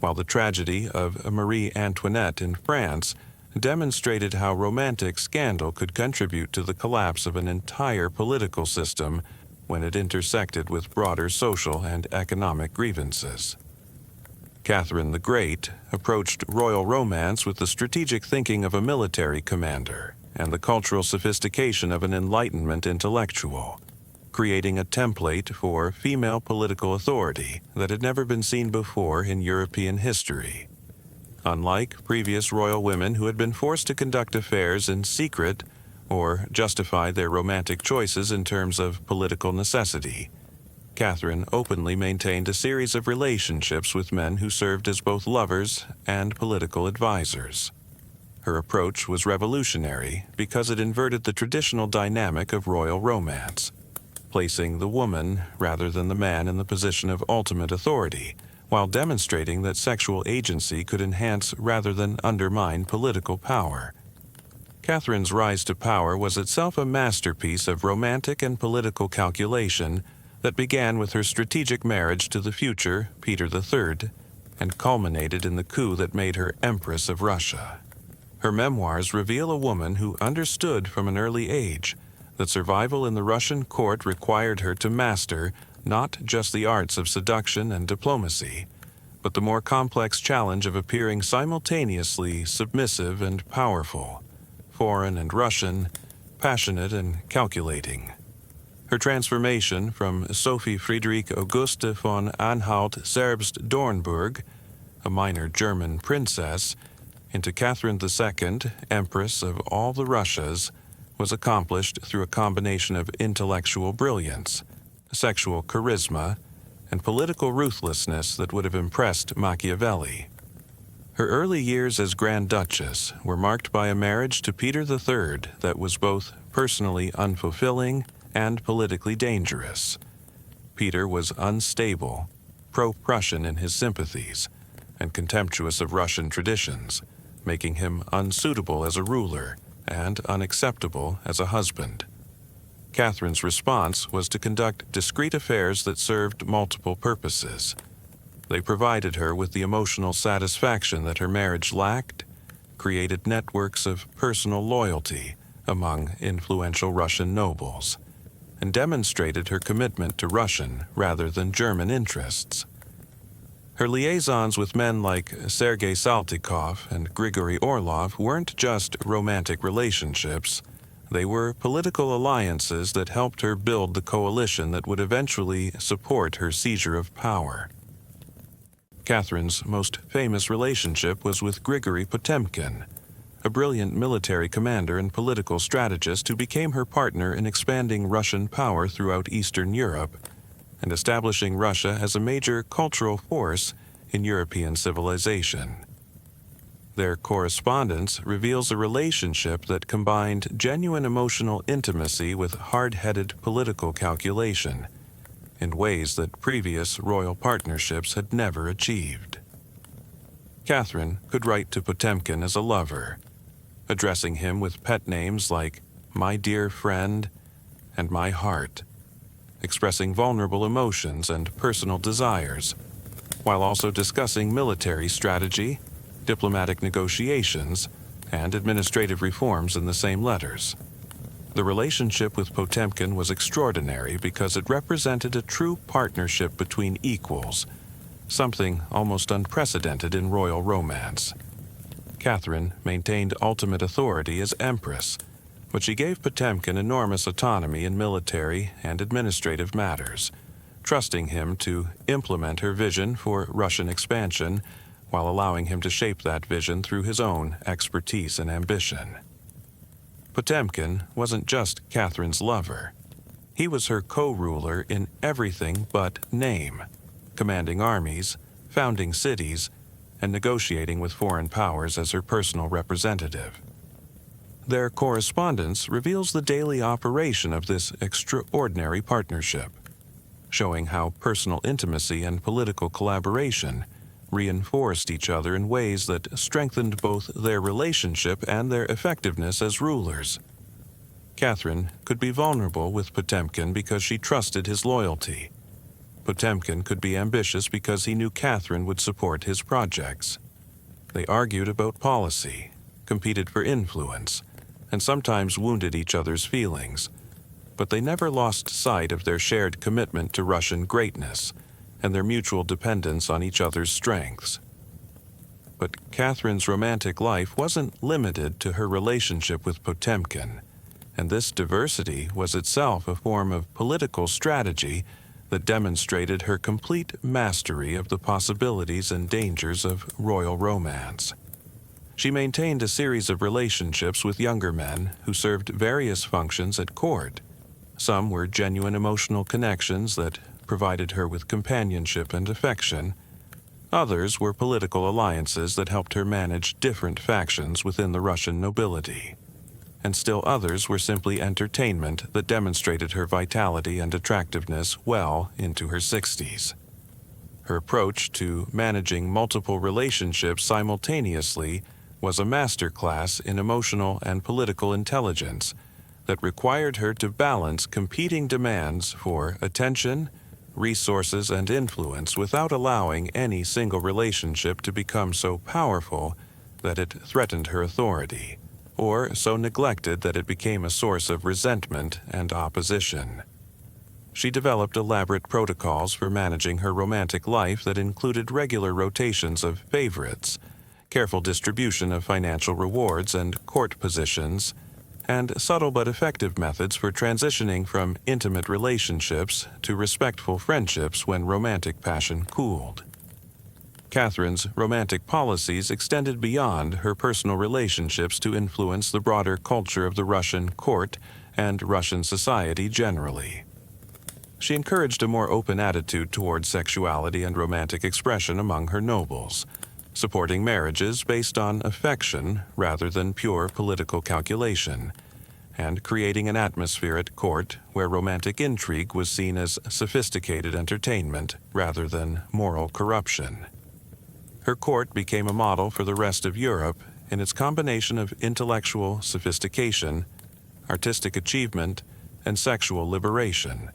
while the tragedy of Marie Antoinette in France demonstrated how romantic scandal could contribute to the collapse of an entire political system when it intersected with broader social and economic grievances. Catherine the Great approached royal romance with the strategic thinking of a military commander and the cultural sophistication of an Enlightenment intellectual, creating a template for female political authority that had never been seen before in European history. Unlike previous royal women who had been forced to conduct affairs in secret or justify their romantic choices in terms of political necessity, Catherine openly maintained a series of relationships with men who served as both lovers and political advisors. Her approach was revolutionary because it inverted the traditional dynamic of royal romance, placing the woman rather than the man in the position of ultimate authority, while demonstrating that sexual agency could enhance rather than undermine political power. Catherine's rise to power was itself a masterpiece of romantic and political calculation that began with her strategic marriage to the future Peter III and culminated in the coup that made her Empress of Russia. Her memoirs reveal a woman who understood from an early age that survival in the Russian court required her to master not just the arts of seduction and diplomacy, but the more complex challenge of appearing simultaneously submissive and powerful, foreign and Russian, passionate and calculating. Her transformation from Sophie Friederike Auguste von Anhalt-Zerbst-Dornburg, a minor German princess, into Catherine II, Empress of all the Russias, was accomplished through a combination of intellectual brilliance, sexual charisma, and political ruthlessness that would have impressed Machiavelli. Her early years as Grand Duchess were marked by a marriage to Peter III that was both personally unfulfilling and politically dangerous. Peter was unstable, pro-Prussian in his sympathies, and contemptuous of Russian traditions, making him unsuitable as a ruler and unacceptable as a husband. Catherine's response was to conduct discreet affairs that served multiple purposes. They provided her with the emotional satisfaction that her marriage lacked, created networks of personal loyalty among influential Russian nobles, and demonstrated her commitment to Russian rather than German interests. Her liaisons with men like Sergei Saltykov and Grigory Orlov weren't just romantic relationships. They were political alliances that helped her build the coalition that would eventually support her seizure of power. Catherine's most famous relationship was with Grigory Potemkin, a brilliant military commander and political strategist who became her partner in expanding Russian power throughout Eastern Europe and establishing Russia as a major cultural force in European civilization. Their correspondence reveals a relationship that combined genuine emotional intimacy with hard-headed political calculation in ways that previous royal partnerships had never achieved. Catherine could write to Potemkin as a lover, addressing him with pet names like "my dear friend" and "my heart," expressing vulnerable emotions and personal desires, while also discussing military strategy, diplomatic negotiations, and administrative reforms in the same letters. The relationship with Potemkin was extraordinary because it represented a true partnership between equals, something almost unprecedented in royal romance. Catherine maintained ultimate authority as empress, but she gave Potemkin enormous autonomy in military and administrative matters, trusting him to implement her vision for Russian expansion while allowing him to shape that vision through his own expertise and ambition. Potemkin wasn't just Catherine's lover. He was her co-ruler in everything but name, commanding armies, founding cities, and negotiating with foreign powers as her personal representative. Their correspondence reveals the daily operation of this extraordinary partnership, showing how personal intimacy and political collaboration reinforced each other in ways that strengthened both their relationship and their effectiveness as rulers. Catherine could be vulnerable with Potemkin because she trusted his loyalty. Potemkin could be ambitious because he knew Catherine would support his projects. They argued about policy, competed for influence, and sometimes wounded each other's feelings, but they never lost sight of their shared commitment to Russian greatness and their mutual dependence on each other's strengths. But Catherine's romantic life wasn't limited to her relationship with Potemkin, and this diversity was itself a form of political strategy that demonstrated her complete mastery of the possibilities and dangers of royal romance. She maintained a series of relationships with younger men who served various functions at court. Some were genuine emotional connections that provided her with companionship and affection. Others were political alliances that helped her manage different factions within the Russian nobility. And still others were simply entertainment that demonstrated her vitality and attractiveness well into her 60s. Her approach to managing multiple relationships simultaneously was a masterclass in emotional and political intelligence that required her to balance competing demands for attention, resources, and influence without allowing any single relationship to become so powerful that it threatened her authority, or so neglected that it became a source of resentment and opposition. She developed elaborate protocols for managing her romantic life that included regular rotations of favorites, careful distribution of financial rewards and court positions, and subtle but effective methods for transitioning from intimate relationships to respectful friendships when romantic passion cooled. Catherine's romantic policies extended beyond her personal relationships to influence the broader culture of the Russian court and Russian society generally. She encouraged a more open attitude toward sexuality and romantic expression among her nobles, supporting marriages based on affection rather than pure political calculation, and creating an atmosphere at court where romantic intrigue was seen as sophisticated entertainment rather than moral corruption. Her court became a model for the rest of Europe in its combination of intellectual sophistication, artistic achievement, and sexual liberation,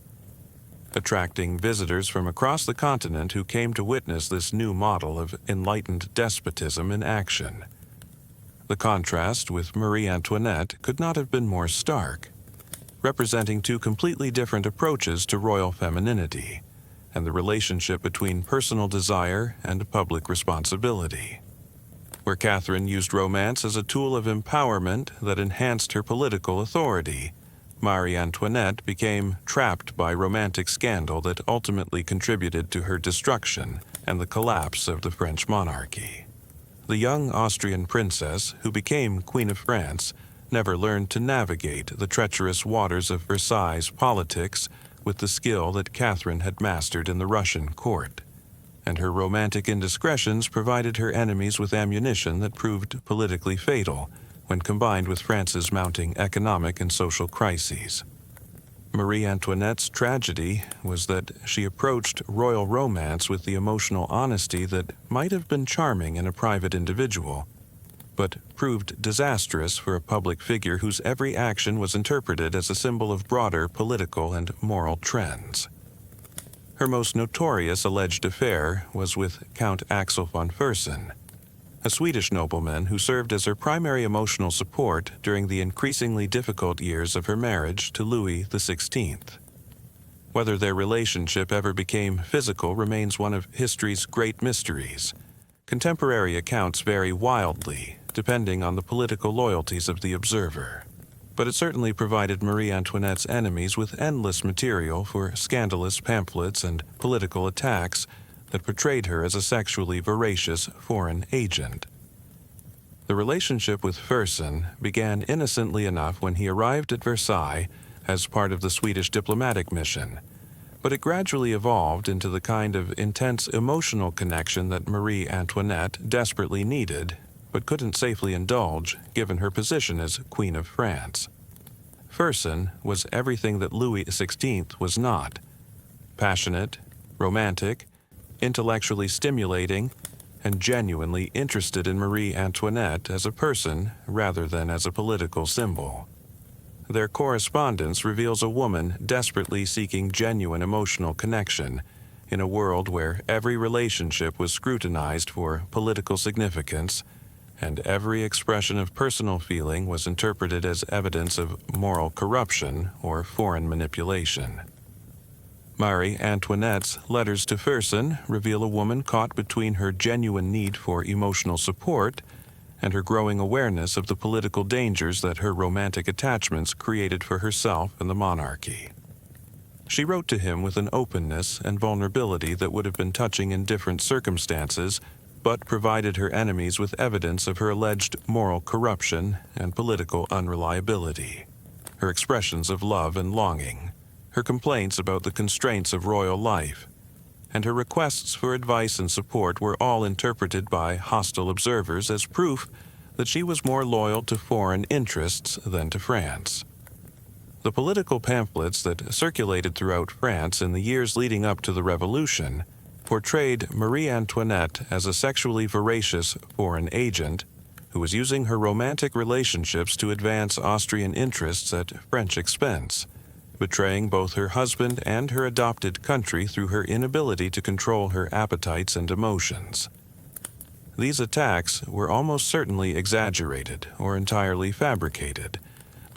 attracting visitors from across the continent who came to witness this new model of enlightened despotism in action. The contrast with Marie Antoinette could not have been more stark, representing two completely different approaches to royal femininity and the relationship between personal desire and public responsibility. Where Catherine used romance as a tool of empowerment that enhanced her political authority, Marie Antoinette became trapped by romantic scandal that ultimately contributed to her destruction and the collapse of the French monarchy. The young Austrian princess, who became Queen of France, never learned to navigate the treacherous waters of Versailles politics with the skill that Catherine had mastered in the Russian court, and her romantic indiscretions provided her enemies with ammunition that proved politically fatal when combined with France's mounting economic and social crises. Marie Antoinette's tragedy was that she approached royal romance with the emotional honesty that might have been charming in a private individual, but proved disastrous for a public figure whose every action was interpreted as a symbol of broader political and moral trends. Her most notorious alleged affair was with Count Axel von Fersen, a Swedish nobleman who served as her primary emotional support during the increasingly difficult years of her marriage to Louis XVI. Whether their relationship ever became physical remains one of history's great mysteries. Contemporary accounts vary wildly, depending on the political loyalties of the observer. But it certainly provided Marie Antoinette's enemies with endless material for scandalous pamphlets and political attacks that portrayed her as a sexually voracious foreign agent. The relationship with Fersen began innocently enough when he arrived at Versailles as part of the Swedish diplomatic mission, but it gradually evolved into the kind of intense emotional connection that Marie Antoinette desperately needed but couldn't safely indulge given her position as Queen of France. Fersen was everything that Louis XVI was not: passionate, romantic, intellectually stimulating, and genuinely interested in Marie Antoinette as a person rather than as a political symbol. Their correspondence reveals a woman desperately seeking genuine emotional connection in a world where every relationship was scrutinized for political significance, and every expression of personal feeling was interpreted as evidence of moral corruption or foreign manipulation. Marie Antoinette's letters to Fersen reveal a woman caught between her genuine need for emotional support and her growing awareness of the political dangers that her romantic attachments created for herself and the monarchy. She wrote to him with an openness and vulnerability that would have been touching in different circumstances, but provided her enemies with evidence of her alleged moral corruption and political unreliability. Her expressions of love and longing, her complaints about the constraints of royal life, and her requests for advice and support were all interpreted by hostile observers as proof that she was more loyal to foreign interests than to France. The political pamphlets that circulated throughout France in the years leading up to the Revolution portrayed Marie Antoinette as a sexually voracious foreign agent who was using her romantic relationships to advance Austrian interests at French expense, betraying both her husband and her adopted country through her inability to control her appetites and emotions. These attacks were almost certainly exaggerated or entirely fabricated,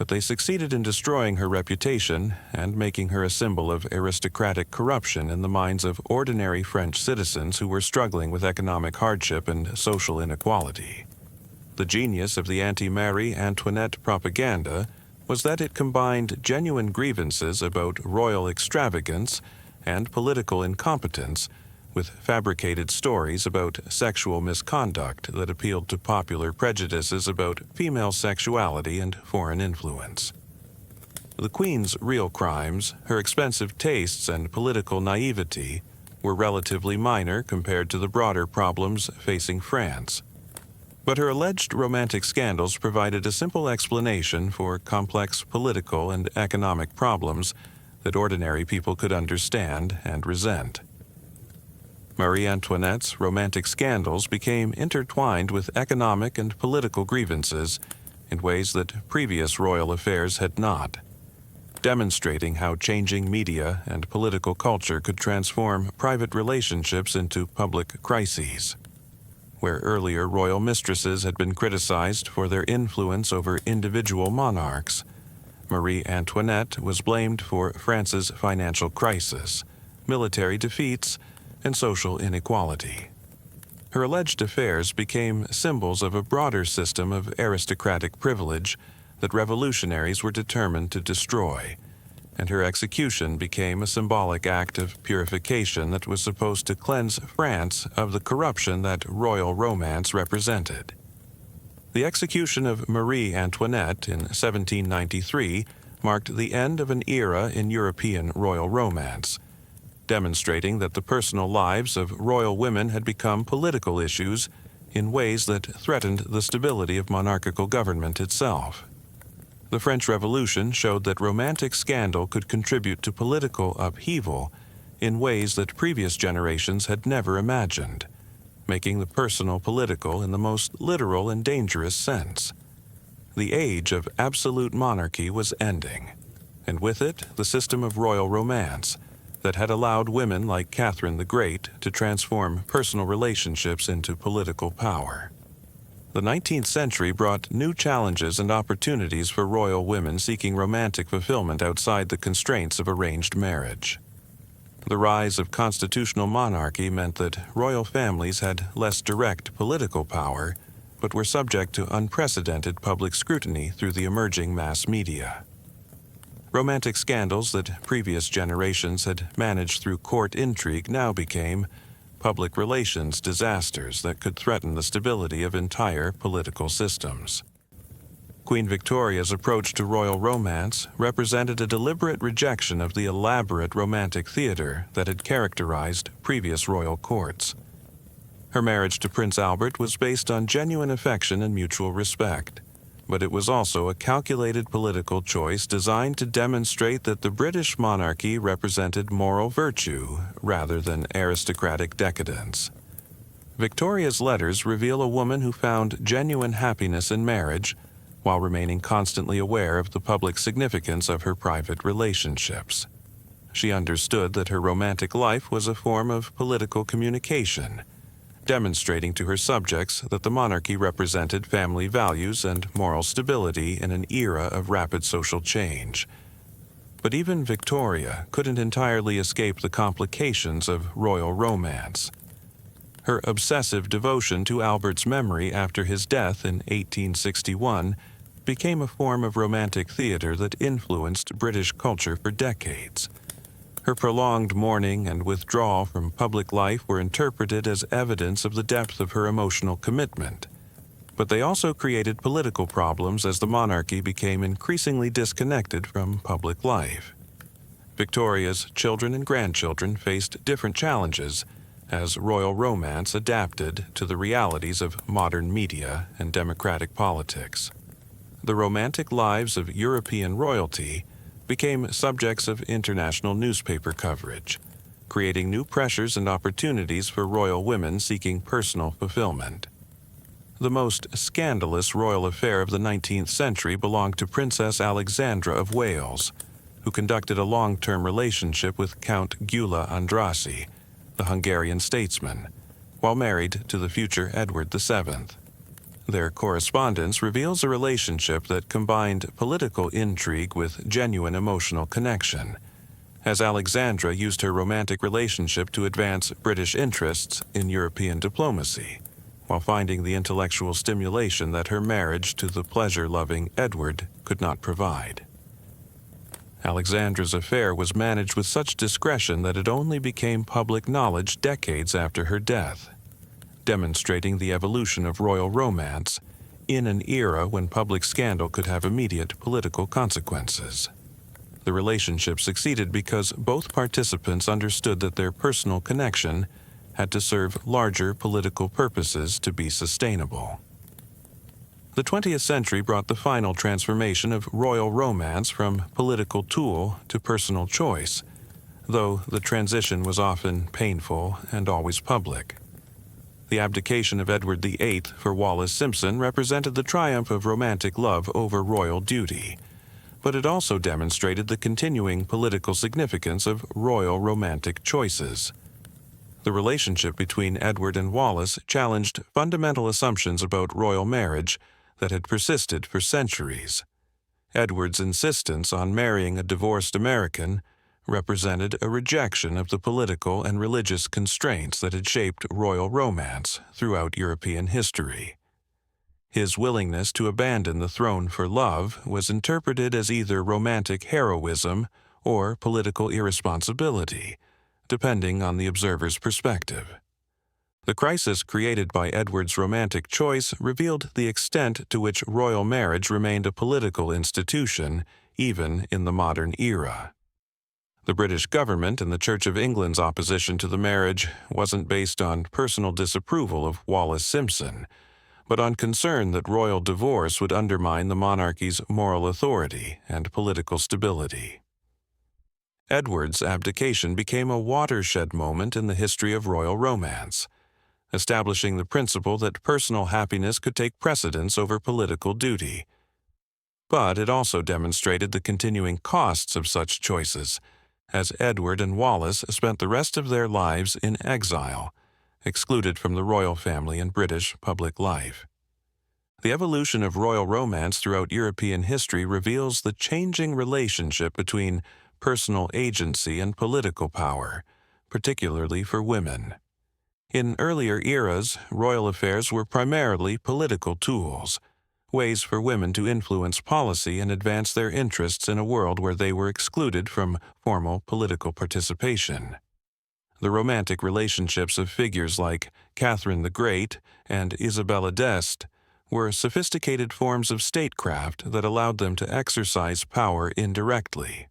but they succeeded in destroying her reputation and making her a symbol of aristocratic corruption in the minds of ordinary French citizens who were struggling with economic hardship and social inequality. The genius of the anti-Marie Antoinette propaganda was that it combined genuine grievances about royal extravagance and political incompetence with fabricated stories about sexual misconduct that appealed to popular prejudices about female sexuality and foreign influence. The Queen's real crimes, her expensive tastes and political naivety, were relatively minor compared to the broader problems facing France. But her alleged romantic scandals provided a simple explanation for complex political and economic problems that ordinary people could understand and resent. Marie Antoinette's romantic scandals became intertwined with economic and political grievances in ways that previous royal affairs had not, demonstrating how changing media and political culture could transform private relationships into public crises. Where earlier royal mistresses had been criticized for their influence over individual monarchs, Marie Antoinette was blamed for France's financial crisis, military defeats, and social inequality. Her alleged affairs became symbols of a broader system of aristocratic privilege that revolutionaries were determined to destroy, and her execution became a symbolic act of purification that was supposed to cleanse France of the corruption that royal romance represented. The execution of Marie Antoinette in 1793 marked the end of an era in European royal romance, demonstrating that the personal lives of royal women had become political issues in ways that threatened the stability of monarchical government itself. The French Revolution showed that romantic scandal could contribute to political upheaval in ways that previous generations had never imagined, making the personal political in the most literal and dangerous sense. The age of absolute monarchy was ending, and with it the system of royal romance that had allowed women like Catherine the Great to transform personal relationships into political power. The 19th century brought new challenges and opportunities for royal women seeking romantic fulfillment outside the constraints of arranged marriage. The rise of constitutional monarchy meant that royal families had less direct political power, but were subject to unprecedented public scrutiny through the emerging mass media. Romantic scandals that previous generations had managed through court intrigue now became public relations disasters that could threaten the stability of entire political systems. Queen Victoria's approach to royal romance represented a deliberate rejection of the elaborate romantic theater that had characterized previous royal courts. Her marriage to Prince Albert was based on genuine affection and mutual respect, but it was also a calculated political choice designed to demonstrate that the British monarchy represented moral virtue rather than aristocratic decadence. Victoria's letters reveal a woman who found genuine happiness in marriage while remaining constantly aware of the public significance of her private relationships. She understood that her romantic life was a form of political communication, demonstrating to her subjects that the monarchy represented family values and moral stability in an era of rapid social change. But even Victoria couldn't entirely escape the complications of royal romance. Her obsessive devotion to Albert's memory after his death in 1861 became a form of romantic theater that influenced British culture for decades. Her prolonged mourning and withdrawal from public life were interpreted as evidence of the depth of her emotional commitment. But they also created political problems as the monarchy became increasingly disconnected from public life. Victoria's children and grandchildren faced different challenges as royal romance adapted to the realities of modern media and democratic politics. The romantic lives of European royalty became subjects of international newspaper coverage, creating new pressures and opportunities for royal women seeking personal fulfillment. The most scandalous royal affair of the 19th century belonged to Princess Alexandra of Wales, who conducted a long-term relationship with Count Gyula Andrassy, the Hungarian statesman, while married to the future Edward VII. Their correspondence reveals a relationship that combined political intrigue with genuine emotional connection, as Alexandra used her romantic relationship to advance British interests in European diplomacy, while finding the intellectual stimulation that her marriage to the pleasure-loving Edward could not provide. Alexandra's affair was managed with such discretion that it only became public knowledge decades after her death, demonstrating the evolution of royal romance in an era when public scandal could have immediate political consequences. The relationship succeeded because both participants understood that their personal connection had to serve larger political purposes to be sustainable. The 20th century brought the final transformation of royal romance from political tool to personal choice, though the transition was often painful and always public. The abdication of Edward VIII for Wallis Simpson represented the triumph of romantic love over royal duty, but it also demonstrated the continuing political significance of royal romantic choices. The relationship between Edward and Wallis challenged fundamental assumptions about royal marriage that had persisted for centuries. Edward's insistence on marrying a divorced American represented a rejection of the political and religious constraints that had shaped royal romance throughout European history. His willingness to abandon the throne for love was interpreted as either romantic heroism or political irresponsibility, depending on the observer's perspective. The crisis created by Edward's romantic choice revealed the extent to which royal marriage remained a political institution, even in the modern era. The British government and the Church of England's opposition to the marriage wasn't based on personal disapproval of Wallis Simpson, but on concern that royal divorce would undermine the monarchy's moral authority and political stability. Edward's abdication became a watershed moment in the history of royal romance, establishing the principle that personal happiness could take precedence over political duty. But it also demonstrated the continuing costs of such choices, as Edward and Wallis spent the rest of their lives in exile, excluded from the royal family and British public life. The evolution of royal romance throughout European history reveals the changing relationship between personal agency and political power, particularly for women. In earlier eras, royal affairs were primarily political tools, ways for women to influence policy and advance their interests in a world where they were excluded from formal political participation. The romantic relationships of figures like Catherine the Great and Isabella d'Este were sophisticated forms of statecraft that allowed them to exercise power indirectly.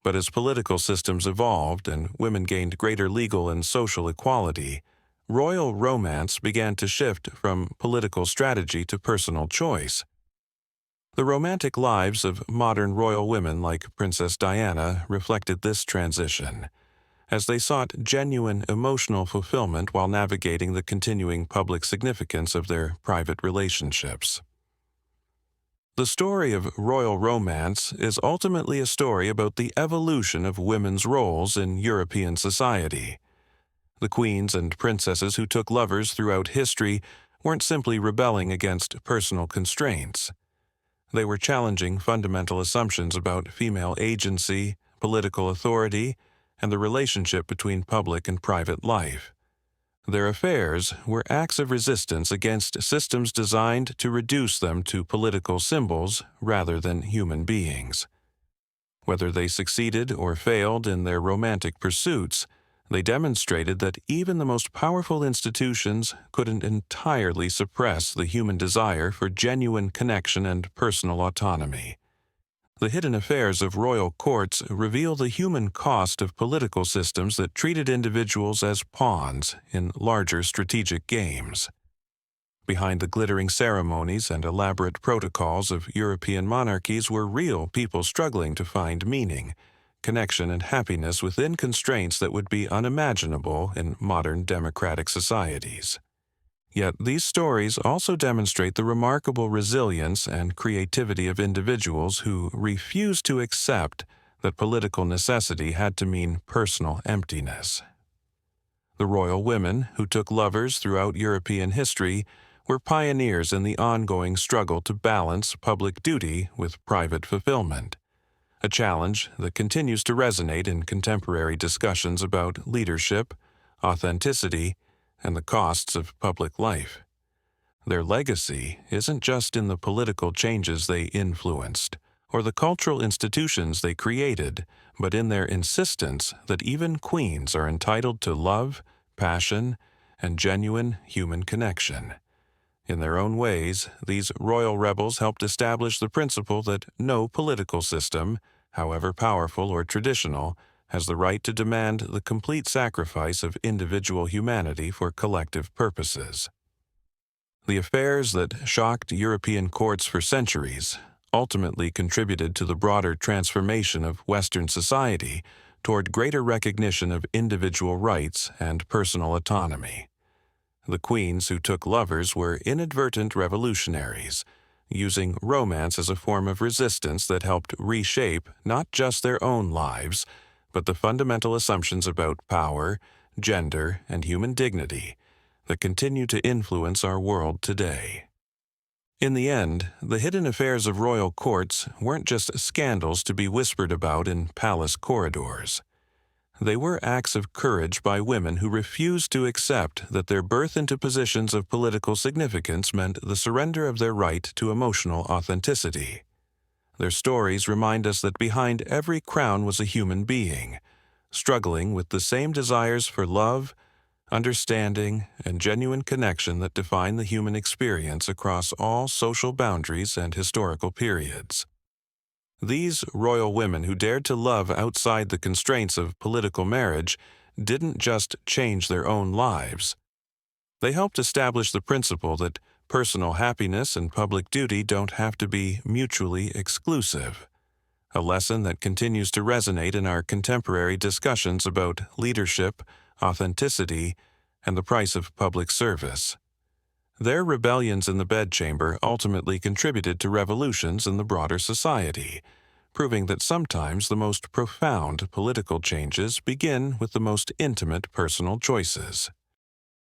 But as political systems evolved and women gained greater legal and social equality, royal romance began to shift from political strategy to personal choice. The romantic lives of modern royal women like Princess Diana reflected this transition, as they sought genuine emotional fulfillment while navigating the continuing public significance of their private relationships. The story of royal romance is ultimately a story about the evolution of women's roles in European society. The queens and princesses who took lovers throughout history weren't simply rebelling against personal constraints. They were challenging fundamental assumptions about female agency, political authority, and the relationship between public and private life. Their affairs were acts of resistance against systems designed to reduce them to political symbols rather than human beings. Whether they succeeded or failed in their romantic pursuits, they demonstrated that even the most powerful institutions couldn't entirely suppress the human desire for genuine connection and personal autonomy. The hidden affairs of royal courts reveal the human cost of political systems that treated individuals as pawns in larger strategic games. Behind the glittering ceremonies and elaborate protocols of European monarchies were real people struggling to find meaning, connection, and happiness within constraints that would be unimaginable in modern democratic societies. Yet these stories also demonstrate the remarkable resilience and creativity of individuals who refused to accept that political necessity had to mean personal emptiness. The royal women who took lovers throughout European history were pioneers in the ongoing struggle to balance public duty with private fulfillment, a challenge that continues to resonate in contemporary discussions about leadership, authenticity, and the costs of public life. Their legacy isn't just in the political changes they influenced or the cultural institutions they created, but in their insistence that even queens are entitled to love, passion, and genuine human connection. In their own ways, these royal rebels helped establish the principle that no political system, however powerful or traditional, has the right to demand the complete sacrifice of individual humanity for collective purposes. The affairs that shocked European courts for centuries ultimately contributed to the broader transformation of Western society toward greater recognition of individual rights and personal autonomy. The queens who took lovers were inadvertent revolutionaries, using romance as a form of resistance that helped reshape not just their own lives, but the fundamental assumptions about power, gender, and human dignity that continue to influence our world today. In the end, the hidden affairs of royal courts weren't just scandals to be whispered about in palace corridors. They were acts of courage by women who refused to accept that their birth into positions of political significance meant the surrender of their right to emotional authenticity. Their stories remind us that behind every crown was a human being, struggling with the same desires for love, understanding, and genuine connection that define the human experience across all social boundaries and historical periods. These royal women who dared to love outside the constraints of political marriage didn't just change their own lives. They helped establish the principle that personal happiness and public duty don't have to be mutually exclusive, a lesson that continues to resonate in our contemporary discussions about leadership, authenticity, and the price of public service. Their rebellions in the bedchamber ultimately contributed to revolutions in the broader society, proving that sometimes the most profound political changes begin with the most intimate personal choices.